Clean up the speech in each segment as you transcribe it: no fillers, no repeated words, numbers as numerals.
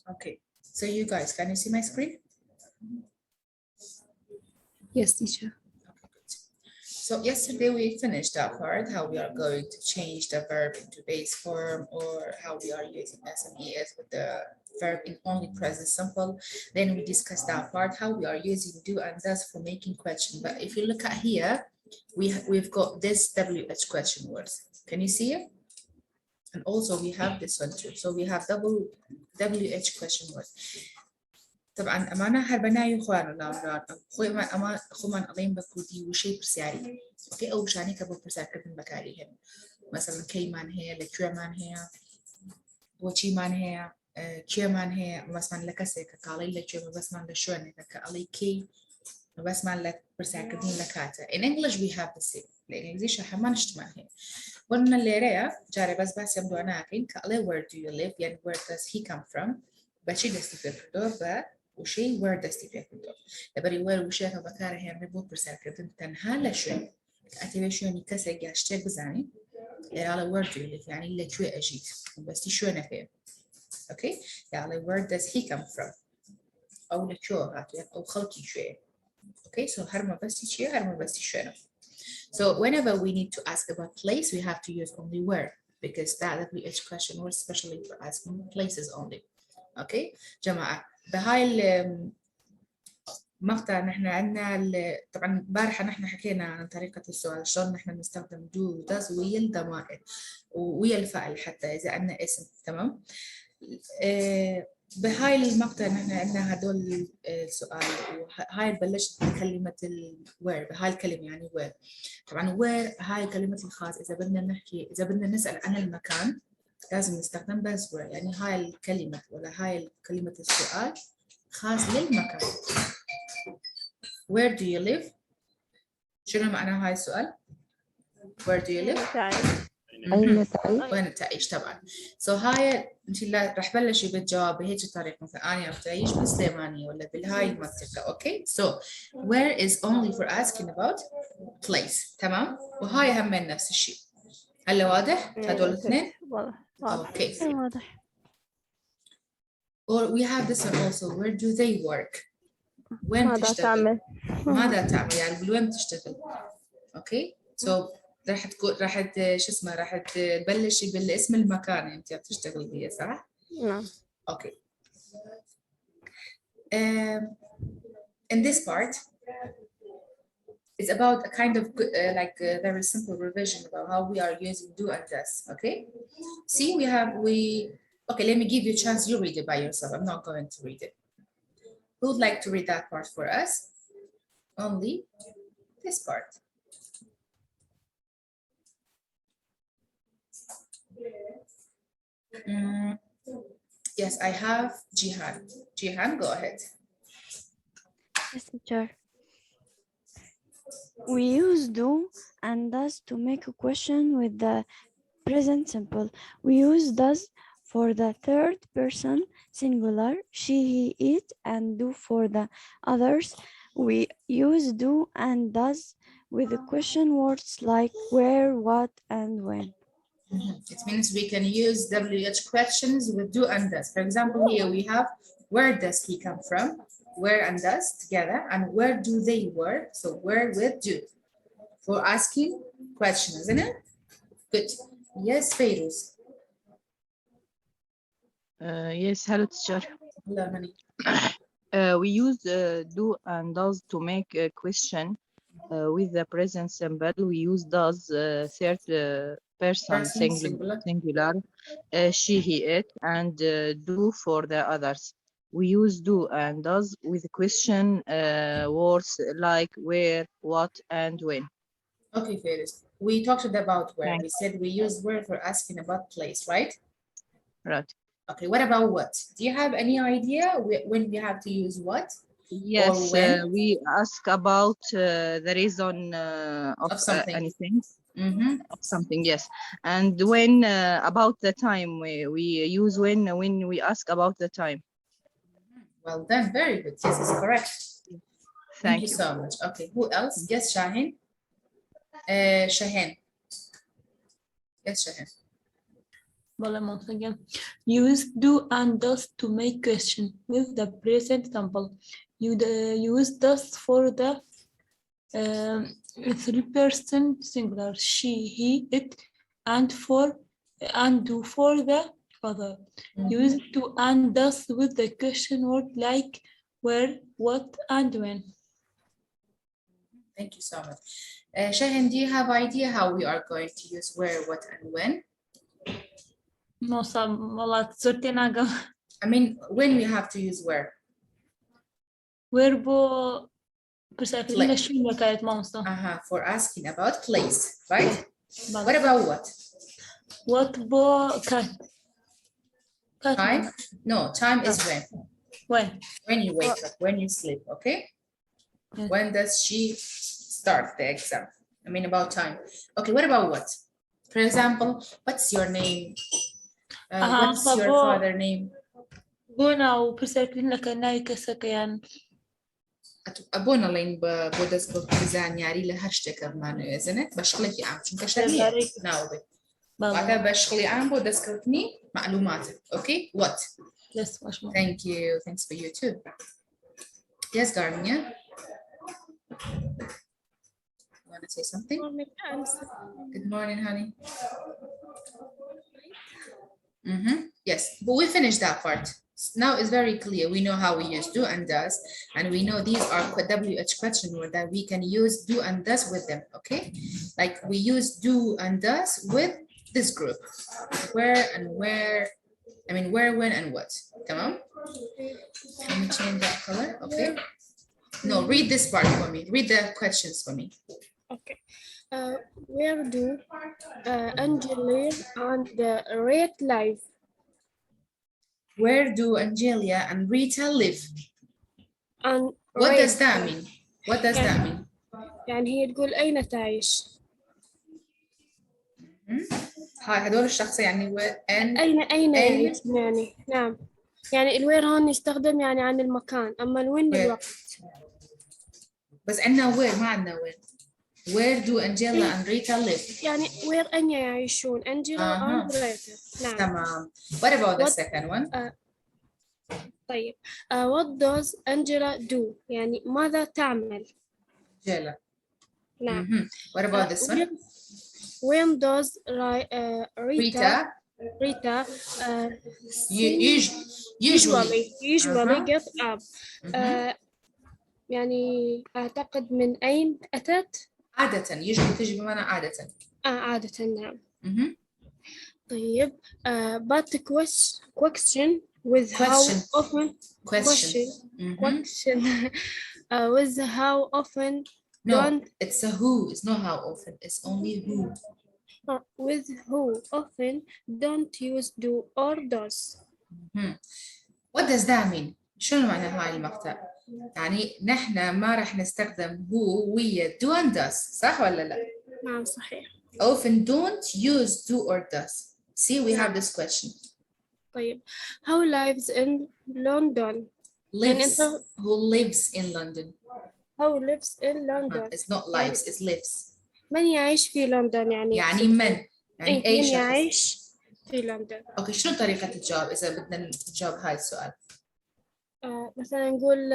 Okay, so you guys, can you see my screen? Yes, teacher. Okay, good. So yesterday we finished that part, how we are going to change the verb into base form, or how we are using SMEs with the verb in only present simple. Then we discussed that part, how we are using do and does for making question. But if you look at here, we've got this WH question words. Can you see it? And also we have this one too. So we have double WH question word. طبعا أمانة هربنا يخوان ولا خوي ما خو من أضيم بكودي وشيء برسالي أوكي أو شاني كبر برسال كبر بكاريهم مثلا كي من هي لكيا من هي وشي من هي كيا من هي بس من لكسي كقالي لكيا بس من لشون كقالي كي بس من لك برسال كبر لكاته. In English we have the same. الإنجليزي شرح ما نجتمع هنا. قلنا اللي رأيه جاري بس يمدو أنا كين كقالي where do you live يعني where does he come from بشي دستي في الدور وشيء where does he come from لبري where وشيء كبكاره هي ربوت برسال كبر تنها لشون أتبي شون يكسر جاشتة بزاني على where do you live يعني اللي شو أجيت بس شو فيه أوكي يعني where does he come from أو لشو هاتو أو خلقي شوية أوكي so هرما بس شيء هرما بس شو. So whenever we need to ask about place, we have to use only where because that WH question was especially for asking places only. Okay, جماعة بهاي المقطع نحن عندنا طبعا امبارح نحن حكينا عن طريقة السؤال شلون نحن نستخدم do does ويا الضمائر ويا الفاعل حتى إذا عندنا اسم تمام. بهاي المقطع نحن عندنا هدول السؤال وهاي بلشت بكلمة where بهاي الكلمة يعني where طبعا where هاي كلمة الخاص إذا بدنا نحكي إذا بدنا نسأل عن المكان لازم نستخدم بس where يعني هاي الكلمة ولا هاي كلمة السؤال خاص للمكان. Where do you live؟ شنو معنى هاي السؤال؟ Where do you live؟ أين تعيش؟ وين تعيش طبعا. So هاي انت راح بلشي بالجواب بهيك الطريقة مثلا أنا تعيش بالسليمانية ولا بالهاي المنطقة أوكي. So where is only for asking about place تمام. وهاي هم من نفس الشيء. هلا واضح؟ هدول الاثنين؟ واضح. Okay. واضح. Or we have this one also. Where do they work؟ وين ماذا تشتغل؟ تعمل؟ ماذا تعمل يعني بالوين تشتغل؟ اوكي سو راح تكون راح شو اسمه راح تبلشي بالاسم المكان انت بتشتغلي فيه صح؟ نعم. اوكي. In this part it's about a kind of very simple revision about how we are using do and does. Okay. See okay, let me give you a chance. You read it by yourself. I'm not going to read it. Who would like to read that part for us? Only this part. Yes, I have Jihan. Jihan, go ahead. Yes, teacher. We use do and does to make a question with the present simple. We use does for the third person singular, she, he, it, and do for the others. We use do and does with the question words like where, what, and when. It means we can use WH questions with do and does. For example, here we have where does he come from? Where and does together, and where do they work? So where with do for asking questions, isn't it? Good. Yes, Feiruz. Yes, hello, teacher. Hello, honey. We use do and does to make a question with the present simple. We use does third person singular, she, he, it, and do for the others. We use do and does with question words like where, what, and when. Okay, Feiruz. We talked about where. Thanks. We said we use where for asking about place, right? Right. Okay, what about what? Do you have any idea when we have to use what? Yes, when? We ask about the reason of something. anything. Of something, yes. And when about the time, we use when we ask about the time. Well done, very good. Yes, it's correct. Thank you you so much. Okay, who else? Yes, Shahin. Shahin. Yes, Shahin. once again. Use do and does to make question with the present simple. You use does for the three-person singular, she, he, it, and do for the other. Use to and does with the question word like where, what, and when. Thank you so much. Shahin, do you have idea how we are going to use where, what, and when? No, والله صرتي ناقة. I mean, when we have to use where? Verbo بسألتني شو اللي كانت مامسة. For asking about place, right? What about what? What bo cat? Time? No, time is when. When? When you wake up, when you sleep, okay? Yeah. When does she start the exam? I mean about time. Okay, what about what? For example, what's your name? What's your father's name? Bona وبسألتني كأنها كسكيان. أبونا لين بودس بكتزان ياري لها اشتكى بمعنى إذنك بشغلك عم شو كشتني ناوبي بعدها بشغلي عم بودس كتني معلوماتك okay what yes much more. Thank you, thanks for you too. Yes, Garnia, you want to say something? Good morning, honey. Yes, but we finished that part. Now it's very clear. We know how we use do and does, and we know these are WH question word that we can use do and does with them, okay? Like we use do and does with this group. Where and where, I mean where, when, and what. Come on. Let me change that color, okay? No, read this part for me. Read the questions for me. Okay. Where do Angelia and Rita live? Where do Angelia and Rita live? And What does that mean? What does that mean? يعني هي تقول أين تعيش؟ هاي هدول الشخص يعني أين يعيش يعني نعم يعني الوير هون يستخدم يعني عن المكان أما الوين الوقت. بس عندنا وين ما عندنا وين. Where do Angela and Rita live? يعني where أين يعيشون أنجيلا and Rita. نعم. تمام. What about the second one? طيب. What does Angela do? يعني ماذا تعمل؟ Angela. نعم. What about this one? When does Rita usually get up? يعني أعتقد من أين أتت؟ عادة usually تجي بمعنى عادة. عادة نعم. طيب but the question with how often question with how often no it's a who, it's not how often, it's only who. With who often don't use do or does. What does that mean? شنو معنى هاي المقطع؟ يعني نحن ما راح نستخدم who ويا do and does صح ولا لا؟ نعم صحيح. Often don't use do or does. See, we have this question. طيب, who lives in London? Lives. Who lives in London? Who lives in London? It's not lives, it's lives. من يعيش في لندن يعني. يعني من. يعني أي من شخص. يعيش في لندن. أوكي, شنو طريقة الجواب إذا بدنا نجاوب هاي السؤال؟ مثلا نقول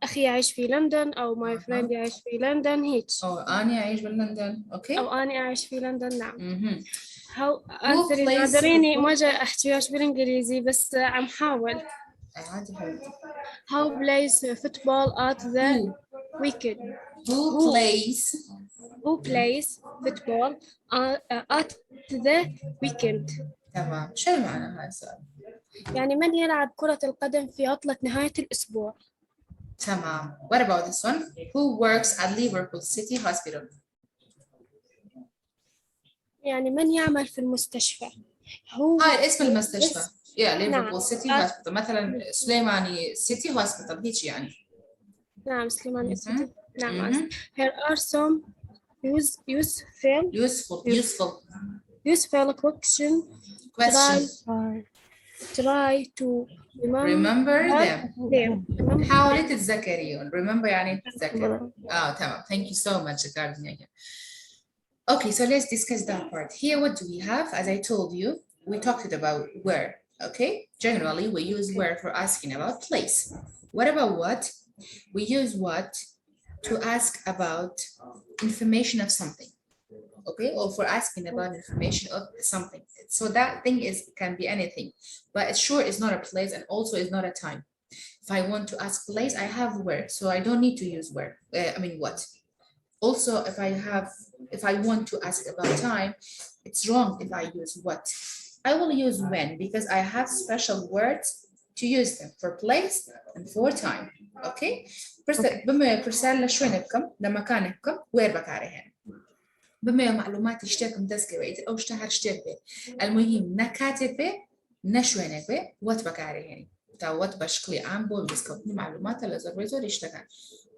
أخي يعيش في لندن أو my friend يعيش في لندن هيك. أو أنا أعيش بلندن، أوكي. أو أنا أعيش في لندن نعم. Who plays نادريني ما جاي أحكي وياش بالإنجليزي بس عم حاول. عادي حبيبتي. Who plays football at the weekend? Who plays football at the weekend? تمام، شو معنى هاي السؤال؟ يعني من يلعب كرة القدم في عطلة نهاية الأسبوع؟ تمام. What about this one? Who works at Liverpool City Hospital? يعني من يعمل في المستشفى؟ هاي اسم المستشفى. Liverpool City Hospital. مثلا سليماني City Hospital هيك يعني. نعم سليماني City. نعم. Here are some useful questions. Try to remember them. حاولي تتذكريهم. Remember يعني تتذكر. تمام. Thank you so much, Gardenia. Okay, so let's discuss that part. Here, what do we have? As I told you, we talked about where, okay? Generally, we use where for asking about place. What about what? We use what to ask about information of something, okay? Or for asking about information of something. So that thing can be anything, but it sure is not a place and also is not a time. If I want to ask place, I have where, so I don't need to use where, what. Also, if I want to ask about time, it's wrong if I use what. I will use when because I have special words to use them for place and for time. Okay? بما برسالة شوينكم لمكانكم وين بكارهن. بما معلومات اشتاكم دسكويت أو اشتهر اشتاكه. المهم نكاتبه نشوينكه وات بكارهن. تعود بشكل عام بول بسكوتني معلومات اللي زربيزور يشتغل.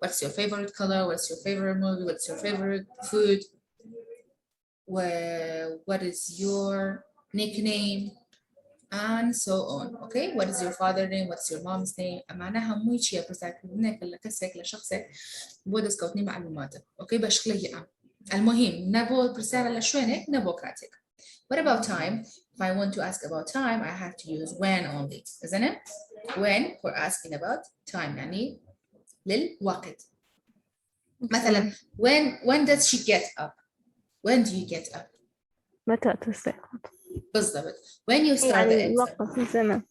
What's your favorite color? What's your favorite movie? What's your favorite food? What is your nickname? And so on. Okay, what is your father's name? What's your mom's name? معناها مو شيء بس كنا كلا كسك لشخصك بودس كوتني معلوماته. Okay, بشكل عام. المهم نبو برسالة لشوينك نبو كاتك. What about time? If I want to ask about time, I have to use when only, isn't it? When for asking about time يعني للوقت. مثلا when does she get up? When do you get up? متى تستيقظ؟ بالضبط. When you start the يعني exam. الوقت الزمن.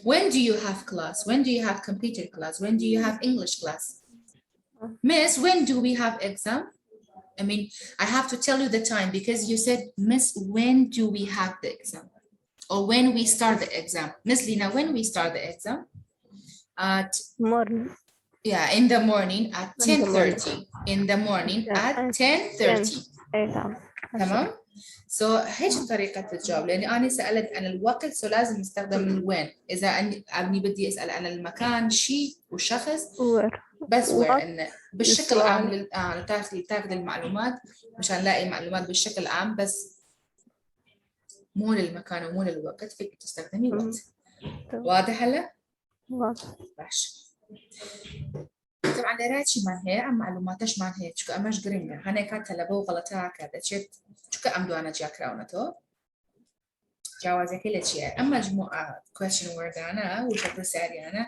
When do you have class? When do you have computer class? When do you have English class? Miss, when do we have exam? I mean, I have to tell you the time because you said, Miss, when do we have the exam? Or when we start the exam? Miss Lina, when we start the exam? At morning. Yeah, in the morning at 10:30. In the morning at 10:30. تمام؟ So هيك طريقة الجواب لأني أنا سألت عن الوقت so لازم نستخدم وين. إذا أني بدي أسأل عن المكان شيء وشخص بس وين إنه بالشكل العام تاخذ المعلومات مشان نلاقي معلومات بالشكل العام بس مو للمكان ومو للوقت فيك تستخدمي وقت. واضح هلا؟ واضح. طبعا لراتشي مان هي عم معلوماتش مان هي شو أمش قرينا هنا كانت لبو غلطها كذا شيء شو كأمدو أنا جاكراونته جوازة كل شيء أما مجموعة question word أنا وشكل ساري أنا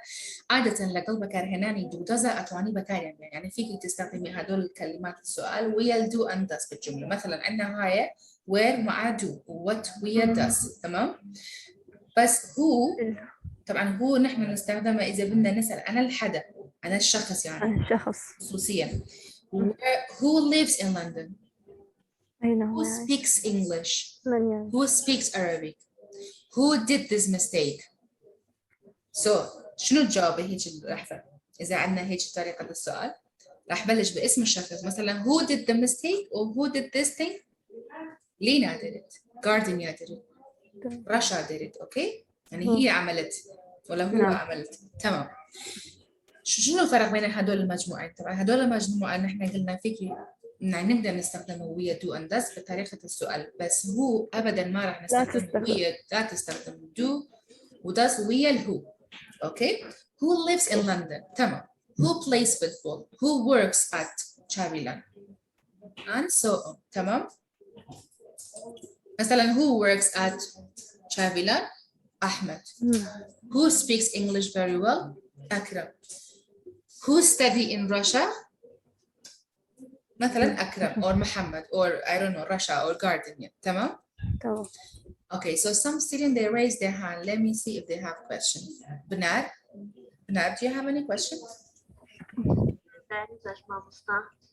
عادة لقلب كارهناني دو دزا أتواني بكاري يعني فيك تستخدمي هدول الكلمات السؤال ويا do and does بالجملة مثلا عندنا هاي where مع do what ويا does تمام بس هو طبعا هو نحن نستخدمه إذا بدنا نسأل عن الحدا عن الشخص يعني الشخص خصوصيا who lives in London who speaks English who speaks Arabic who did this mistake so شنو الجواب هيك اللحظة إذا عندنا هيك طريقة السؤال راح بلش باسم الشخص مثلا who did the mistake or who did this thing Lina did it Gardenia did it Rasha did it okay يعني هي عملت ولا هو عملت تمام شنو الفرق بين هدول المجموعين؟ طبعا هدول المجموعة نحن قلنا فيك نقدر نستخدمه ويا do and does بطريقة السؤال بس هو أبدا ما راح نستخدمه ويا لا تستخدم do و does ويا الهو أوكي who lives in London تمام who plays football who works at Chavilan and so on تمام مثلا who works at Chavilan أحمد who speaks English very well أكرم who study in Russia مثلا أكرم or محمد or I don't know Russia or Gardenia تمام okay so some students they raise their hand let me see if they have questions Bernard do you have any questions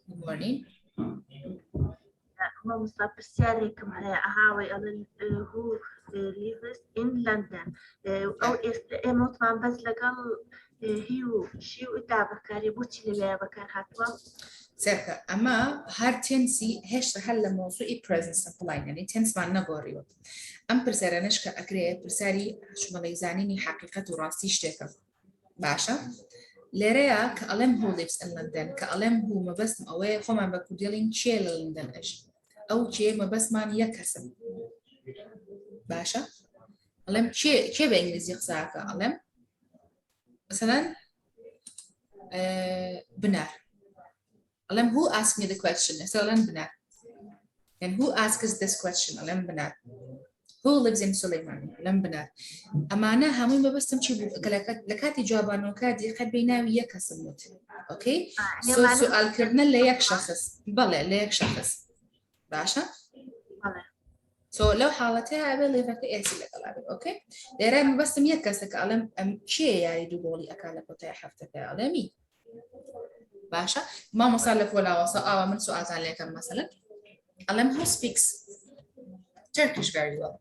good morning Mostrar que who lives in London أو إموت ما بس لقال هيو شيء إتابع كاري بوتشي اللي بكار هاتوا سيركا أما هار تنسي هش هلا موضوعي present simple line يعني تنس مع نقوريو أم برسالة نشكا أكري برسالي شو ما يزانيني حقيقة وراسي اشتكى باشا لريا كألم هو lives in London كألم هو ما بس أوي خو ما بكو dealing شيء لندن إيش أو شيء ما بس ما يكسب باشا ألم شيء بإنجليزي خساك ألم مثلا بنار ألم who asked me the question ألم بنار And who asks this question ألم بنات who lives in سليمان ألم بنات أمانة همي ما بس تمشي لكاتي جوابانو كادي قد بيناوي يك سموت أوكي سو سؤال كرنا ليك شخص بلى ليك شخص باشا سو لو حالتها أبي ليفك إيش لك ألعب أوكي لأن بس مية كسك ألم شيء يعني دولي أكلك وتاي حفتك ألمي باشا ما مصلف ولا وصاء من سؤال عليك مثلا ألم who speaks Turkish very well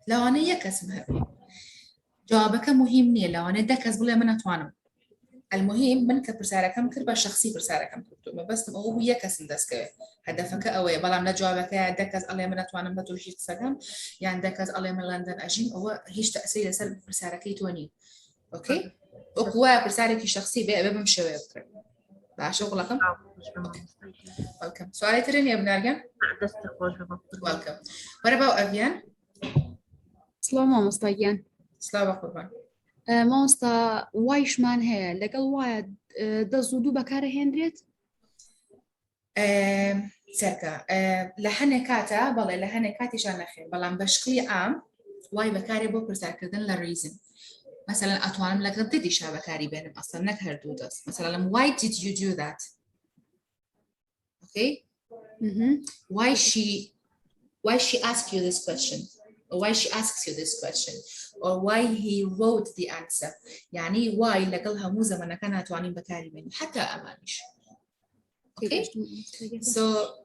لو أنا يكسمها جوابك مهمني لو أنا دكز بلا من أتوانم المهم من كبرسالة كم كربا شخصي برسالة كم كتب بس هو يكسم دسكه هدفك أوي بلا من جوابك دكز الله من أتوانم بتوجي تسجم يعني دكز الله من لندن أجين هو هيش تأثير سلب برسالة كيتوني أوكي أقوى برسالة شخصي بقى بمشي ويبكر لا شغلكم welcome سؤالي ترين يا ابن أرجان welcome what about Avian سلام مستعجن سلام قربان ماستا وايش مان هي لقل وايد دزودو بكاره هندريت سركا لحنكاتا بلا لحنكاتي شان خير بلا بشكل عام واي بكاري بو برسال كردن للريزن مثلا أتوانم لك ضدي شابكاري بينهم أصلا نكهر دودس مثلا why did you do that okay why she asked you this question or why she asks you this question or why he wrote the answer يعني why لقلها مو زمنا كانها توانين بكاري بينهم حتى أمانيش okay so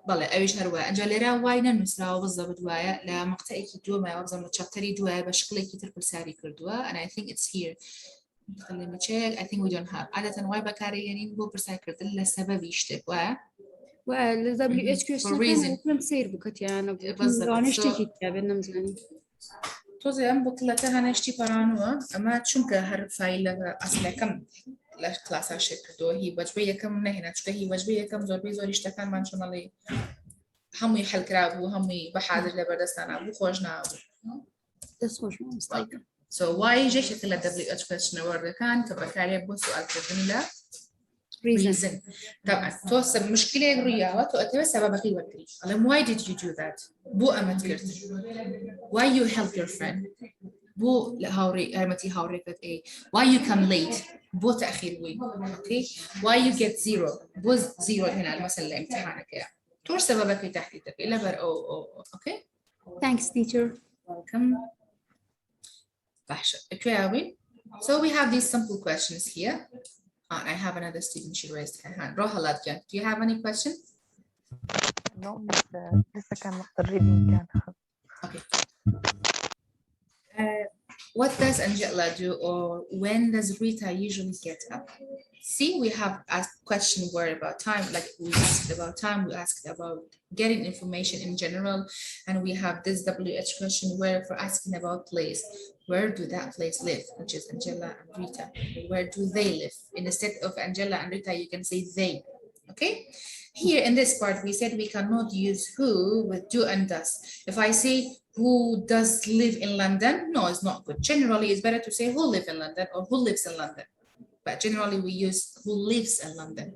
بله أيش هروا أنجليرا واينا نسرا بالضبط وايا لا مقطعي كدوا ما يوابز من chapterي دوا بشكل كتير كل ساري كردوا and I think it's here خلينا check I think we don't have عادة واي بكاري يعني بو برساي كرد إلا سبب يشتك وايا وال W H question كان ممكن تصير بكت يعني بالضبط رانشتكي كابين نمزاني توزي أم بطلتها نشتي برانوا أما تشونك هر فايل أصلا كم لا كلاس عشان كدو هي وجبية كم نهنا تشتهي وجبية كم زور بيزور يشتكان ما نشون عليه هم يحل كرابو هم بحاضر لبردستان أبو خوجنا أبو تصوش ما مستعجن so why جيش كلا W H question ورد كان كبكاري أبو سؤال كردن لا reason طبعا توصل مشكلة يقريها وتؤتي سببك يوكري على why did you do that بو أمت كرت why you help your friend بو هاوري هرمتي هاوري كت إيه why you come late بو تأخير وين okay why you get zero بو zero هنا مثلا امتحانك يا تور سببك تحديدك إلا بر أو okay thanks teacher welcome بحشة okay so we have these simple questions here I have another student she raised her hand روح Latjan do you have any question No, لسه كان وقت الريدنج كان okay what does Angela do or when does Rita usually get up? See, we have asked question word about time, like we asked about time, we asked about getting information in general, and we have this WH question where for asking about place. Where do that place live, which is Angela and Rita? Where do they live? Instead of Angela and Rita, you can say they, okay? Here in this part, we said we cannot use who with do and does. If I say who does live in London, no, it's not good. Generally, it's better to say who live in London or who lives in London. But generally, we use who lives in London,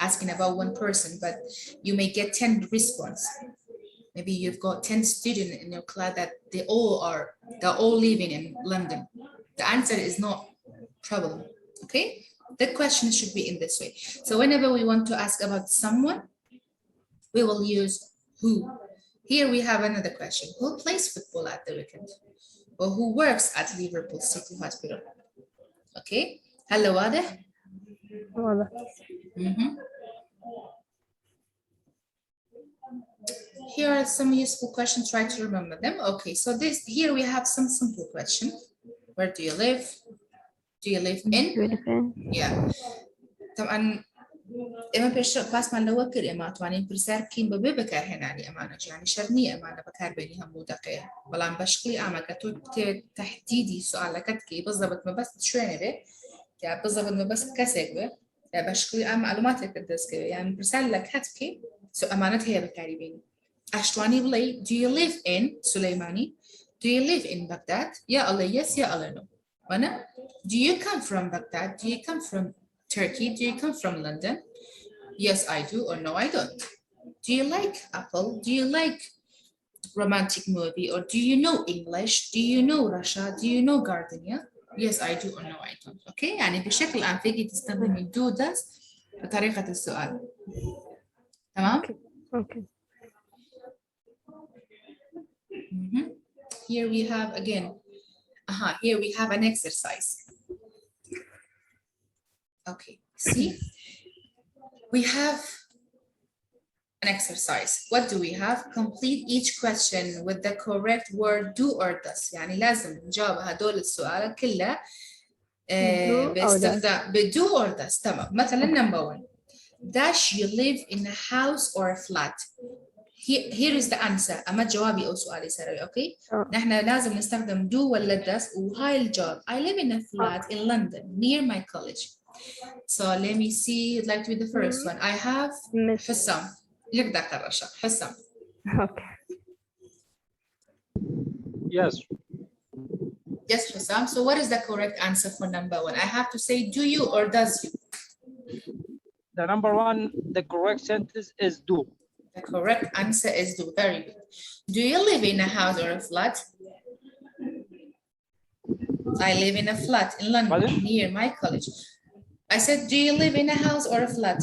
asking about one person, but you may get 10 response. Maybe you've got 10 students in your class that they're all living in London. The answer is not problem, okay? The question should be in this way. So whenever we want to ask about someone, we will use who. Here we have another question. Who plays football at the weekend? Or who works at Liverpool City Hospital? Okay, hello, واضح? واضح. Here are some useful questions, try to remember them. Okay, so here we have some simple questions. Where do you live? Do you live in? Yeah. طبعا إما بيش باس ما لو كر إما توانين برسال كين ببكر هنا أمانة يعني شرني أمانة بكر بيني هم مدقية بلان بشكلي أما كتو تحديدي سؤال كتكي بالضبط ما بس شويني به يعني بالضبط ما بس كسر به يعني بشكلي أما معلوماتك تدرس كده يعني برسال لك هتكي سو أمانة هي بكاري بيني أشتواني بلي do you live in سليماني do you live in Baghdad يا الله yes يا الله no وأنا do you come from Baghdad do you come from Turkey, do you come from London? Yes, I do, or no, I don't. Do you like apple? Do you like romantic movie, or do you know English? Do you know Russia? Do you know Gardenia? Yes, I do or no, I don't. Okay, يعني بشكل عام فيكي تستخدمي do does بطريقة السؤال. تمام؟ Okay. Here we have again. Here we have an exercise. Okay, see? We have an exercise. What do we have? Complete each question with the correct word do or does. يعني لازم نجاوب هدول السؤال كله باستخدام do or does. تمام. مثلا number 1. Dash you live in a house or a flat? Here is the answer. أما جوابي أو سؤالي سريع. Okay. نحن لازم نستخدم do ولا does وهاي الجواب. I live in a flat in London near my college. So let me see. I'd like to be the first one. I have Hussam. لك دكتور رشا. Hussam. Okay. Yes. Yes, Hussam. So what is the correct answer for number 1? I have to say do you or does you? The number 1, the correct sentence is do. The correct answer is do. Very good. Do you live in a house or a flat? I live in a flat in London near my college. I said, do you live in a house or a flat?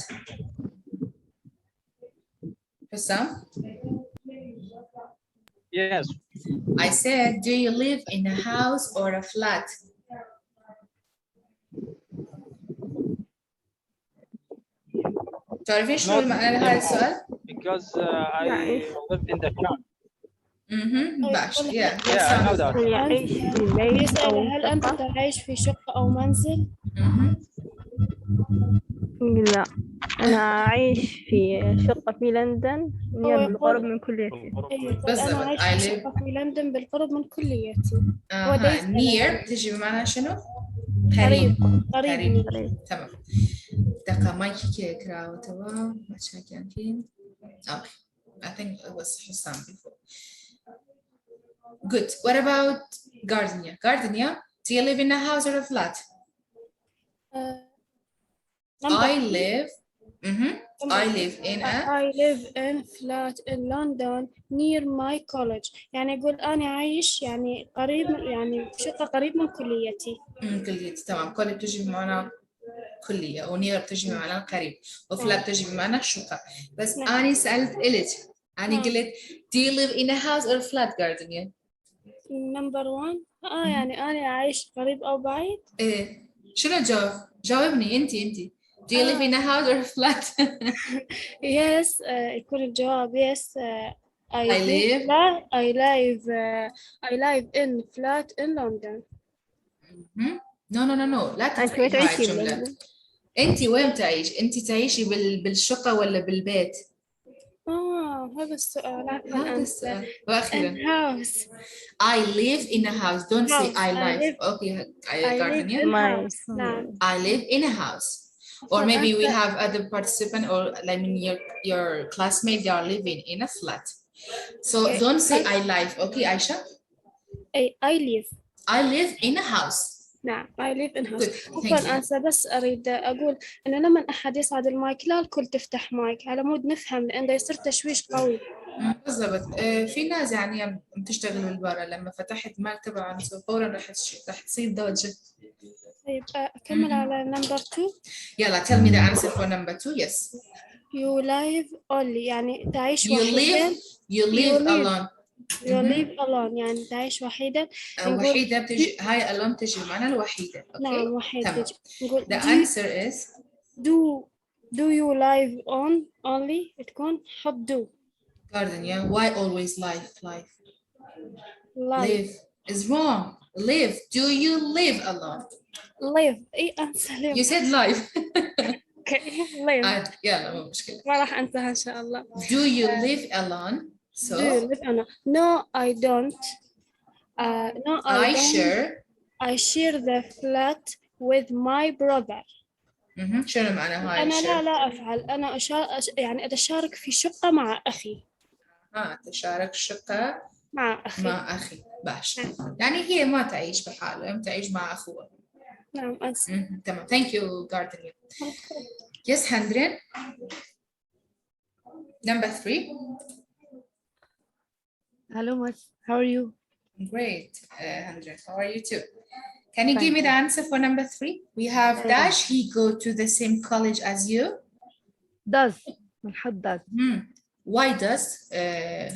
Hussam? Yes. I said, do you live in a house or a flat? تعرفين شنو المعنى لهذا السؤال؟ Because I live in the town. باش. Yeah, Yeah, I know that. يعيش في بيت أو هل أنت شقة؟ تعيش في شقة أو منزل؟ لا، أنا أعيش في شقة في لندن بالقرب من كليتي. يقول أنا عايش في شقة في لندن بالقرب من كليتي. near تجي بمعنى شنو؟ قريب. قريب. تمام. دقة مايكي كي كراو تمام. ما كان فين. Okay. I think it was Hussam before. Good. What about Gardenia? Gardenia, do you live in a house or a flat? I live in flat in London near my college. يعني يقول أنا عايش يعني قريب يعني شقة قريب من كليتي. من كليتي تمام. كل بتجي بمعنى كلية ونير بتجي بمعنى قريب وفلات بتجي بمعنى شقة. بس أنا سألت إلت أنا قلت do you live in a house or a flat Gardenia? Number 1 يعني أنا عايش قريب أو بعيد؟ إيه شنو الجواب؟ جاوبني أنت. Do you live in a house or a flat? Yes يكون الجواب yes I live in flat in London. No لا تفرقي هاي الجملة. أنت وين تعيش؟ أنت تعيشي بالشقة ولا بالبيت؟ هذا السؤال. هذا السؤال. وأخيرا house. I live in a house. Don't say I live. Okay, I live in house. I live in a house. Or maybe we have other participant or I mean your classmate, they are living in a flat. So don't say I live. Okay, Aisha? I live in a house. نعم I live in house. عفوا أنسى بس أريد أقول إنه لما أحد يصعد المايك لا الكل تفتح مايك على مود نفهم لأنه يصير تشويش قوي. بالضبط. في ناس يعني بتشتغل بالبرا لما فتحت مايك تبعا فورا رح تصير ضجة. طيب أكمل على number 2. يلا tell me the answer for number 2. Yes. You live only يعني تعيش وحيدا. You live alone. You live alone يعني تعيش وحيدا. وحيدة بتجي هاي alone تجي بمعنى الوحيدة. Okay. نعم وحيدة. The answer is do you live only تكون حط do. Gardenia, why always live is wrong. Live. Do you live alone? Live. أي أنسى live. You said live. Okay. Live. يلا مو مشكلة. ما راح أنساها إن شاء الله. Do you live alone? So. Do you live alone? No, I don't. No, I don't. I share the flat with my brother. شنو معنى هاي أنا لا أفعل. أنا يعني أتشارك في شقة مع أخي. تشارك شقة مع أخي. باش. يعني هي ما تعيش بحالها، تعيش مع أخوها. نعم أنسى. تمام. Thank you, Gardenia. Yes, Handrian. Number 3. Hello, Miss. How are you? Great, Hendrik. How are you too? Can you give me Fine. the answer for number 3? We have Dash. He go to the same college as you. Does. بنحط does. Why does,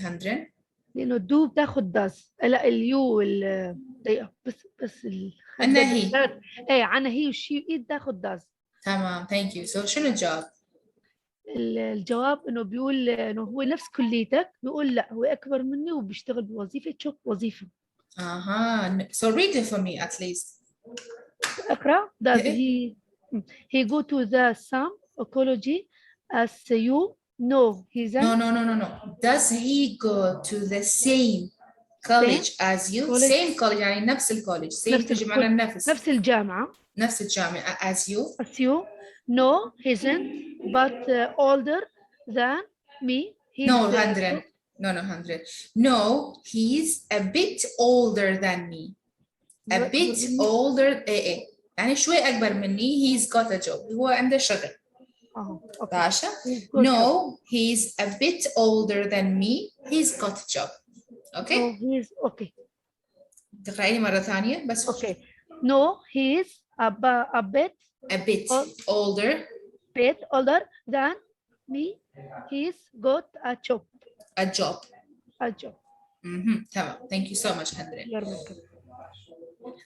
Hendrik? لأنه do بتاخد does. لا اليو بس أنا هي. ايه أنا هي وشي إيد تاخد does. تمام. Thank you. So شنو الجواب؟ الجواب إنه بيقول إنه هو نفس كليتك، بيقول لا هو أكبر مني وبيشتغل بوظيفة شوف وظيفة. So read it for me at least. أقرأ. Does he go to the same ecology as you? No, he's No. Does he go to the same college as you? Same college يعني نفس الكوليج. Same تجي معنا نفس الجامعة. نفس الجامعة as you. As you? No, he isn't. But older than me. No, 100. No, 100. No, he's a bit older than me. A bit older. يعني شوي أكبر مني. He's got a job. هو عنده شغل. باشا. No, he's a bit older than me. He's got a job. Okay? No, he's okay. تقرأيني مرة ثانية بس. Okay. No, he's a bit older. Bit older than me. He's got a job. A job. A job. تمام. Thank you so much, Hendrik. You're welcome.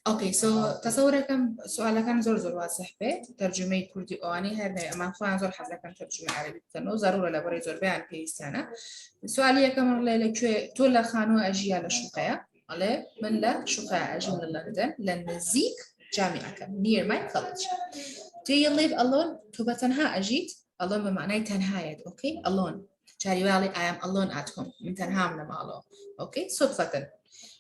Okay, so تصوركم سؤالكم زور واضح به ترجمة كردي أواني هرنا أمان خوان زور حفلكم ترجمة عربي تنو ضرورة لبري زور بيان بيستانا سؤالي كم رلا شو تولا خانو أجي على شقيا على من لا شقيا أجي من لندن لنزيك جامعكم near my college. Do you live alone؟ تبى تنها أجيت alone بمعنى تنهاية okay alone. جاري والي I am alone at home من تنها من ما alone okay صدفة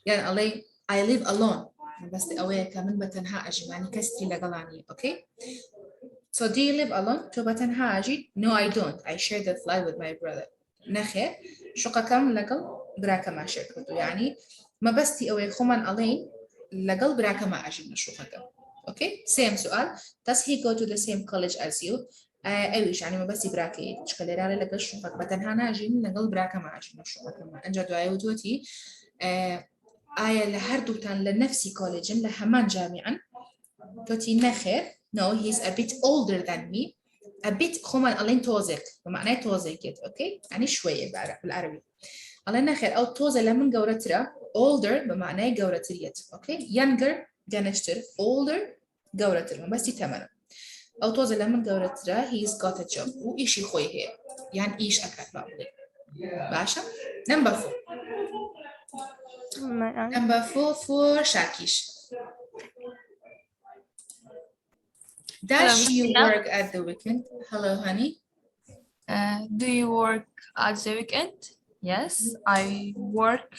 يعني علي I live alone. بس أوي كمان بتنها أجي يعني كستري لقلاني okay so do you live alone تو بتنها أجي no I don't I share the flight with my brother نخير شقة كم لقل براك ما شركته يعني ما بس تي أوي خمان علين لقل براك ما أجي من الشقة كم okay same سؤال does he go to the same college as you أيش يعني ما بس براكي تشكل رالي لقل شقة بتنها ناجي لقل براك ما أجي من الشقة كم أنجد وعيودوتي آية لهردوتان لنفسي كوليجن لهمان جامعاً توتي نخير no he's a bit older than me a bit خمان ألين توزك بمعنى توزكت أوكي يعني شوية بالعربي ألين نخير أو توزة لمن جورترا older بمعنى جورتريت أوكي younger جانشتر older جورتر بس تماما أو توزة لمن جورترا he's got a job وإيشي خوي هي يعني إيش أكاد بابلي باشا number 4 Number 4 for Shakish. Does she work at the weekend? Hello, honey. Do you work at the weekend? Yes, I work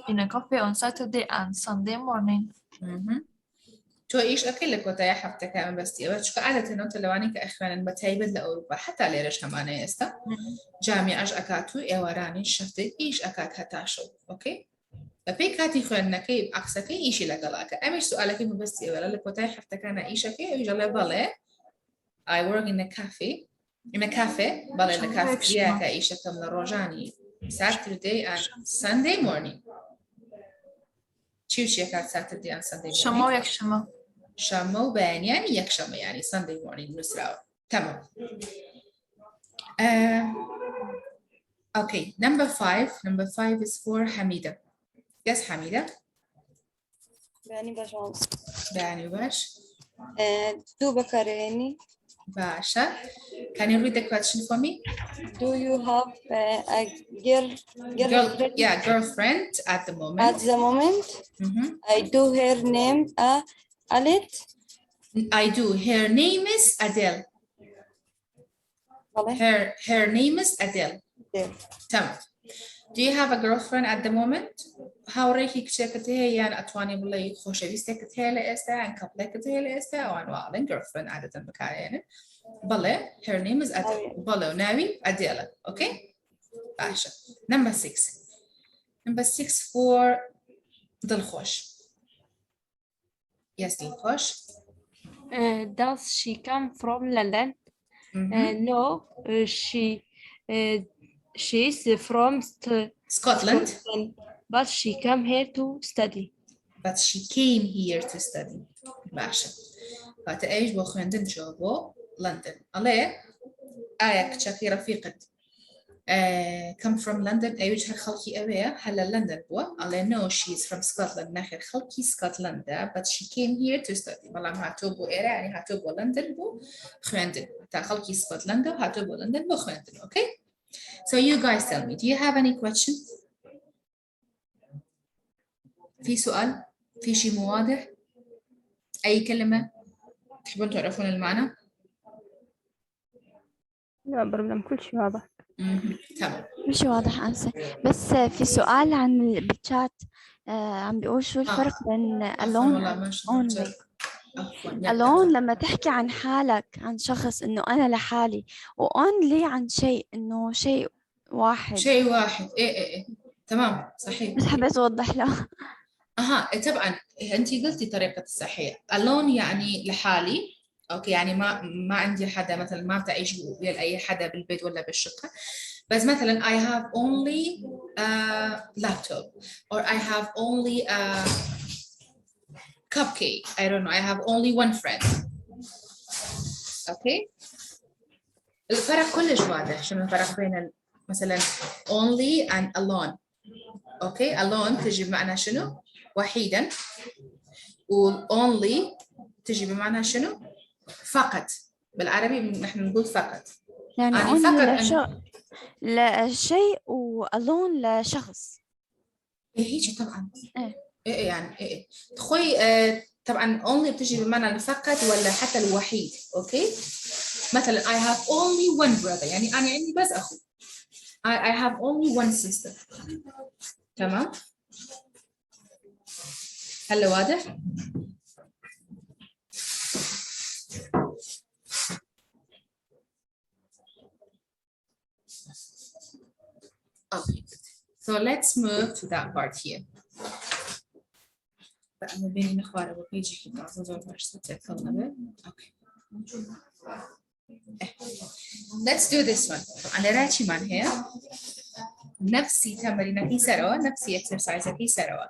in a cafe on Saturday and Sunday morning. تو إيش أكلك وتايا حفتك كمان بس تيجي شو عادة إنه تلواني كأخوان بتايبد لأوروبا حتى ليرش همانة يستا جامعة أكاتو إيواراني شفتي إيش أكاك هتاشو أوكي بيك هاتي خوان نكيب أقصكي إيشي لقلاك أمش سؤالك إنه بس تيجي ولا لك وتايا حفتك أنا إيشكي ويجلا بالله I work in a cafe بالله الكافيتيريا كإيشة من الروجاني Saturday and Sunday morning. شو كانت Saturday and Sunday morning؟ شمو يك شمو. شمو بان يعني يك شمو يعني Sunday morning نسراو. تمام. Okay, number 5. Number 5 is for Hamida. Yes, Hamida. باني باشمهندس. باني باش. دو بكريني. Basha. Can you read the question for me? Do you have a girlfriend at the moment? At the moment, I do. Her name Alet. I do. Her name is Adele. Her name is Adele. تمام. Do you have a girlfriend at the moment? هاوريكي كشكتها يعني أتواني بالله خوشة بيستكتها لإستا عن كابلكتها لإستا أو عن وعلن girlfriend عادة بكارينه. بالله her name is Adele. بالله ناوي Adele. Okay? باشا. Number 6. Number 6 for دلخوش. Yes, دلخوش. Does she come from London? No, she's from Scotland. but she came here to study. But she came here to study. باشا. هات ايش بو خويندن جوبو لندن. عليه آيك شاكي رفيقة. come from London أيوج خلقي أبيها هلا لندن بوا. عليه no she's from Scotland ناخر خلقي اسكتلندا but she came here to study. والله هاتوبو إيرا يعني هاتوبو لندن بو خويندن. تا خلقي اسكتلندا وهاتوبو لندن بو خويندن. Okay. So you guys tell me, do you have any questions? في سؤال؟ في شيء مو واضح؟ أي كلمة تحبون تعرفون المعنى؟ لا برضه كل شيء واضح. تمام. مش واضح أنسى بس في سؤال عن بالشات عم بيقول شو الفرق بين alone only. alone لما تحكي عن حالك عن شخص إنه أنا لحالي و only عن شيء إنه شيء واحد. شيء واحد إيه تمام صحيح. بس حبيت أوضح له. طبعا أنت قلتي طريقة الصحيح. alone يعني لحالي. أوكي يعني ما عندي حدا مثلا ما بتعيش ويا أي حدا بالبيت ولا بالشقة. بس مثلا I have only a laptop or I have only a cupcake. I don't know. I have only one friend. Okay. الفرق كلش واضح. شنو الفرق بين مثلا only and alone. Okay. Alone تجي بمعنى شنو؟ وحيدا. و only تجي بمعنى شنو؟ فقط. بالعربي نحن نقول فقط. يعني فقط لشيء و alone لشخص. هيك طبعا. يعني خوي طبعا only بتجي بمعنى فقط ولا حتى الوحيد. اوكي مثلا I have only one brother يعني انا عندي بس اخو. I have only one sister. تمام هلا واضح؟ Okay, so let's move to that part here. Okay. Let's do this one. أنا راتي من هي نفسي تمرين هي سروا نفسي exercise هي سروا.